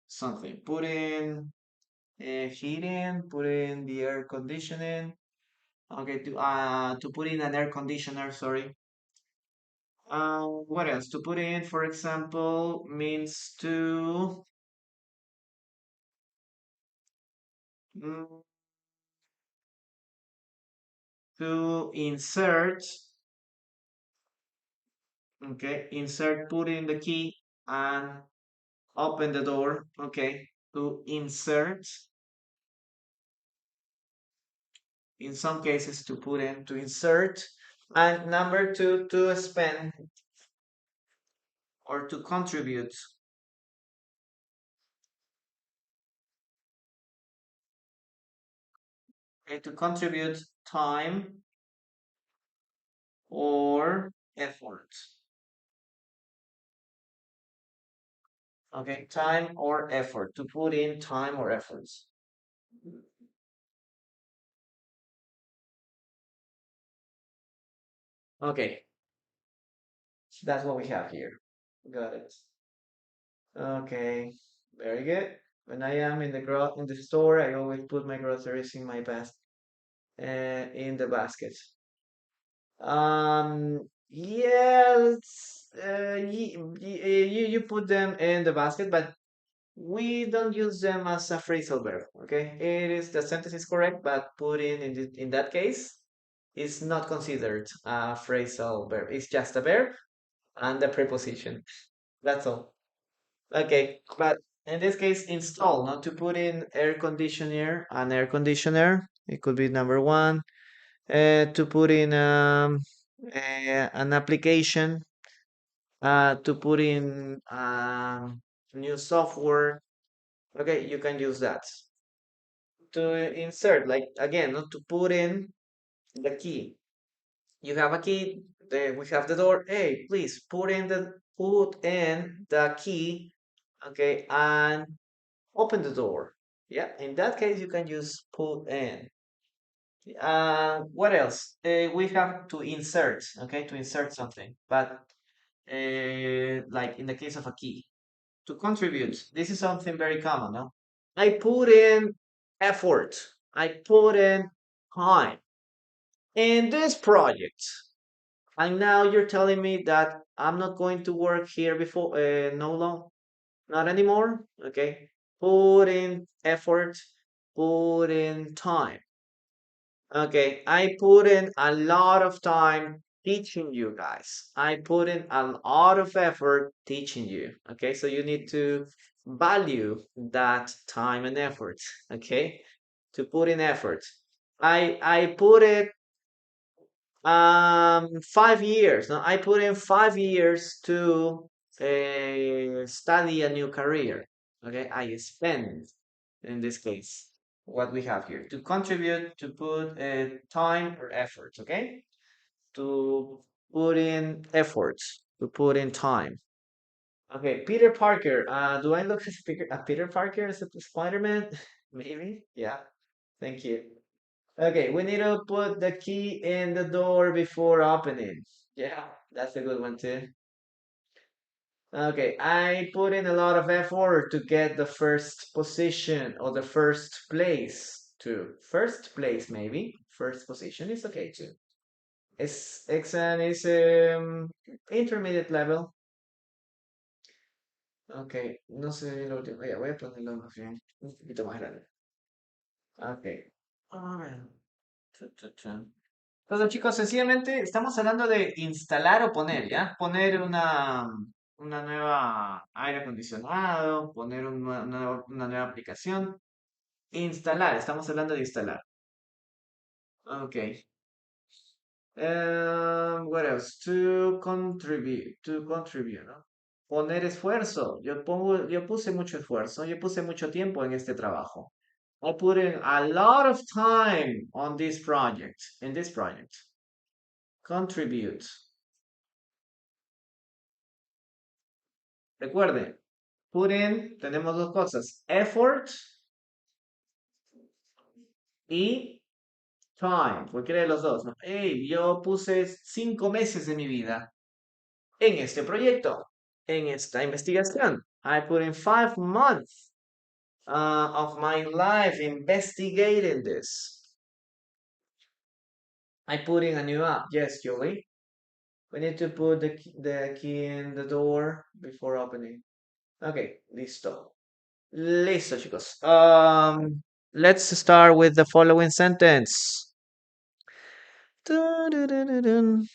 something. Put in heating, put in the air conditioning. Okay, to put in an air conditioner, sorry. What else? To put in, for example, means mm, to insert. Okay, insert, put in the key and open the door. Okay, to insert. In some cases, to put in, to insert. And number two, to spend or to contribute. Okay, to contribute time or effort. Okay, time or effort. To put in time or efforts. Okay, that's what we have here. Got it. Okay, very good. When I am in the store, I always put my groceries in my basket, in the basket. Yes, you put them in the basket, but we don't use them as a phrasal verb. Okay, it is the sentence is correct, but put in that case is not considered a phrasal verb. It's just a verb and the preposition. That's all. Okay, but in this case, install, not to put in air conditioner, an air conditioner. It could be number one. To put in an application, to put in new software. Okay, you can use that. To insert, like again, not to put in the key. You have a key, we have the door. Hey, please put in the key, okay, and open the door. Yeah, in that case, you can use put in. What else? We have to insert, okay, to insert something, but like in the case of a key, to contribute. This is something very common, no? I put in effort. I put in time in this project. And now you're telling me that I'm not going to work here before, no long, not anymore. Okay. Put in effort, put in time. Okay. I put in a lot of time teaching you guys. I put in a lot of effort teaching you. Okay. So you need to value that time and effort. Okay. To put in effort. I put it 5 years. No, I put in 5 years to study a new career. Okay, I spend in this case what we have here to contribute, to put time or effort. Okay, to put in efforts, to put in time. Okay, Peter Parker. Do I look at Peter Parker as a Spider-Man? Maybe. Yeah. Thank you. Okay, we need to put the key in the door before opening. Yeah, that's a good one too. Okay, I put in a lot of effort to get the first position or the first place too. First place, maybe. First position is okay too. It's an is intermediate level. Ok, no sé bien lo último. Ya, voy a ponerlo más bien. Un poquito más grande. Ok. A ver. Cha, cha, cha. Entonces, chicos, sencillamente estamos hablando de instalar o poner, ¿ya? Poner una nueva aire acondicionado, poner una nueva aplicación. Instalar, estamos hablando de instalar. Ok. What else? To contribute, ¿no? Poner esfuerzo. Yo puse mucho esfuerzo, yo puse mucho tiempo en este trabajo. I put in a lot of time on this project, in this project. Contribute. Recuerden, put in, tenemos dos cosas, effort y time, cualquiera de los dos, ¿no? Hey, yo puse 5 meses de mi vida en este proyecto, en esta investigación. I put in 5 months of my life investigating this. I put in a new app. Yes, Julie. We need to put the key in the door before opening. Okay, listo. Listo, chicos. Let's start with the following sentence. Dun-dun-dun-dun-dun.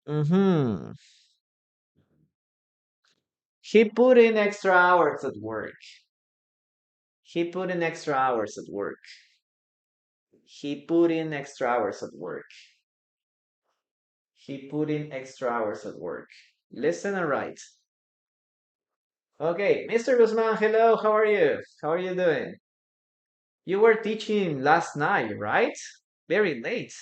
Mhm. He put in extra hours at work. He put in extra hours at work. He put in extra hours at work. He put in extra hours at work. Listen and write. Okay, Mr. Guzman, hello, how are you? How are you doing? You were teaching last night, right? Very late.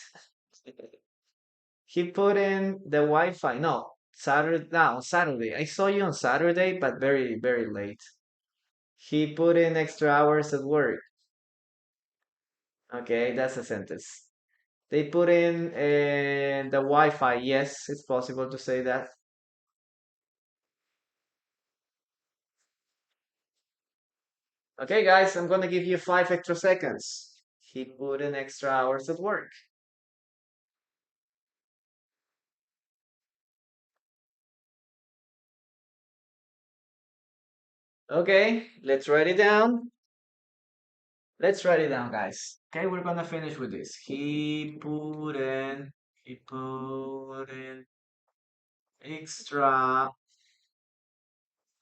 He put in the Wi-Fi. No, Saturday. No, Saturday. I saw you on Saturday, but very, very late. He put in extra hours at work. Okay, that's a sentence. They put in the Wi-Fi. Yes, it's possible to say that. Okay, guys, I'm gonna give you 5 extra seconds. He put in extra hours at work. Okay, let's write it down. Let's write it down, guys. Okay, we're gonna finish with this. He put in extra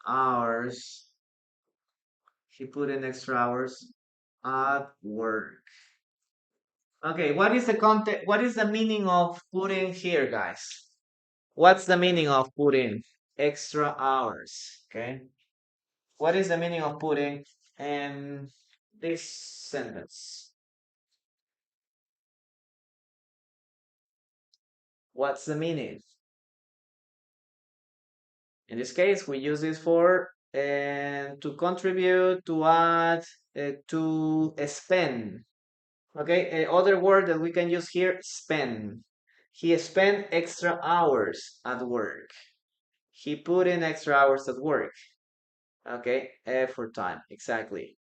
hours. He put in extra hours at work. Okay, what is the content? What is the meaning of putting here, guys? What's the meaning of putting extra hours? Okay, what is the meaning of putting in this sentence? What's the meaning? In this case, we use this for to contribute, to add, to spend. Okay, other word that we can use here, spend. He spent extra hours at work. He put in extra hours at work. Okay, effort time, exactly.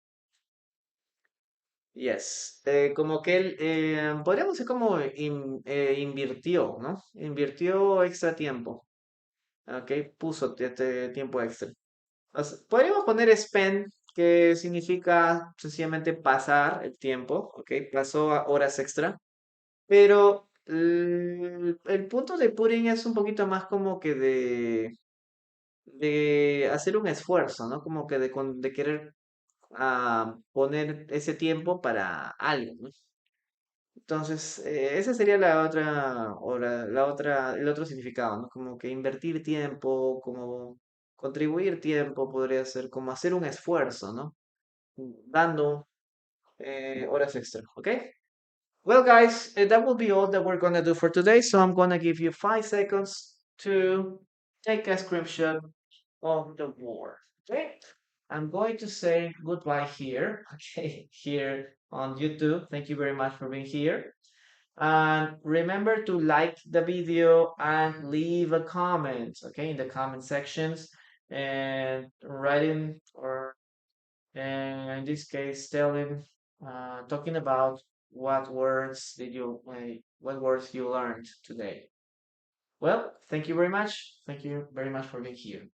Yes, como que él, podríamos decir como invirtió, ¿no? Invirtió extra tiempo. Ok, puso tiempo extra. Podríamos poner spend, que significa sencillamente pasar el tiempo, ¿ok? Pasó a horas extra, pero el punto de pudding es un poquito más como que de hacer un esfuerzo, ¿no? Como que de querer poner ese tiempo para algo, ¿no? Entonces, esa sería la otra, el otro significado, ¿no? Como que invertir tiempo, como contribuir tiempo, podría ser como hacer un esfuerzo, ¿no? Dando horas extra, ¿ok? Well, guys, that will be all that we're gonna do for today. So I'm gonna give you 5 seconds to take a screenshot of the word. Okay? I'm going to say goodbye here. Okay, here on YouTube. Thank you very much for being here. And remember to like the video and leave a comment, okay, in the comment sections and writing or in this case telling talking about what words you learned today. Well, thank you very much. Thank you very much for being here.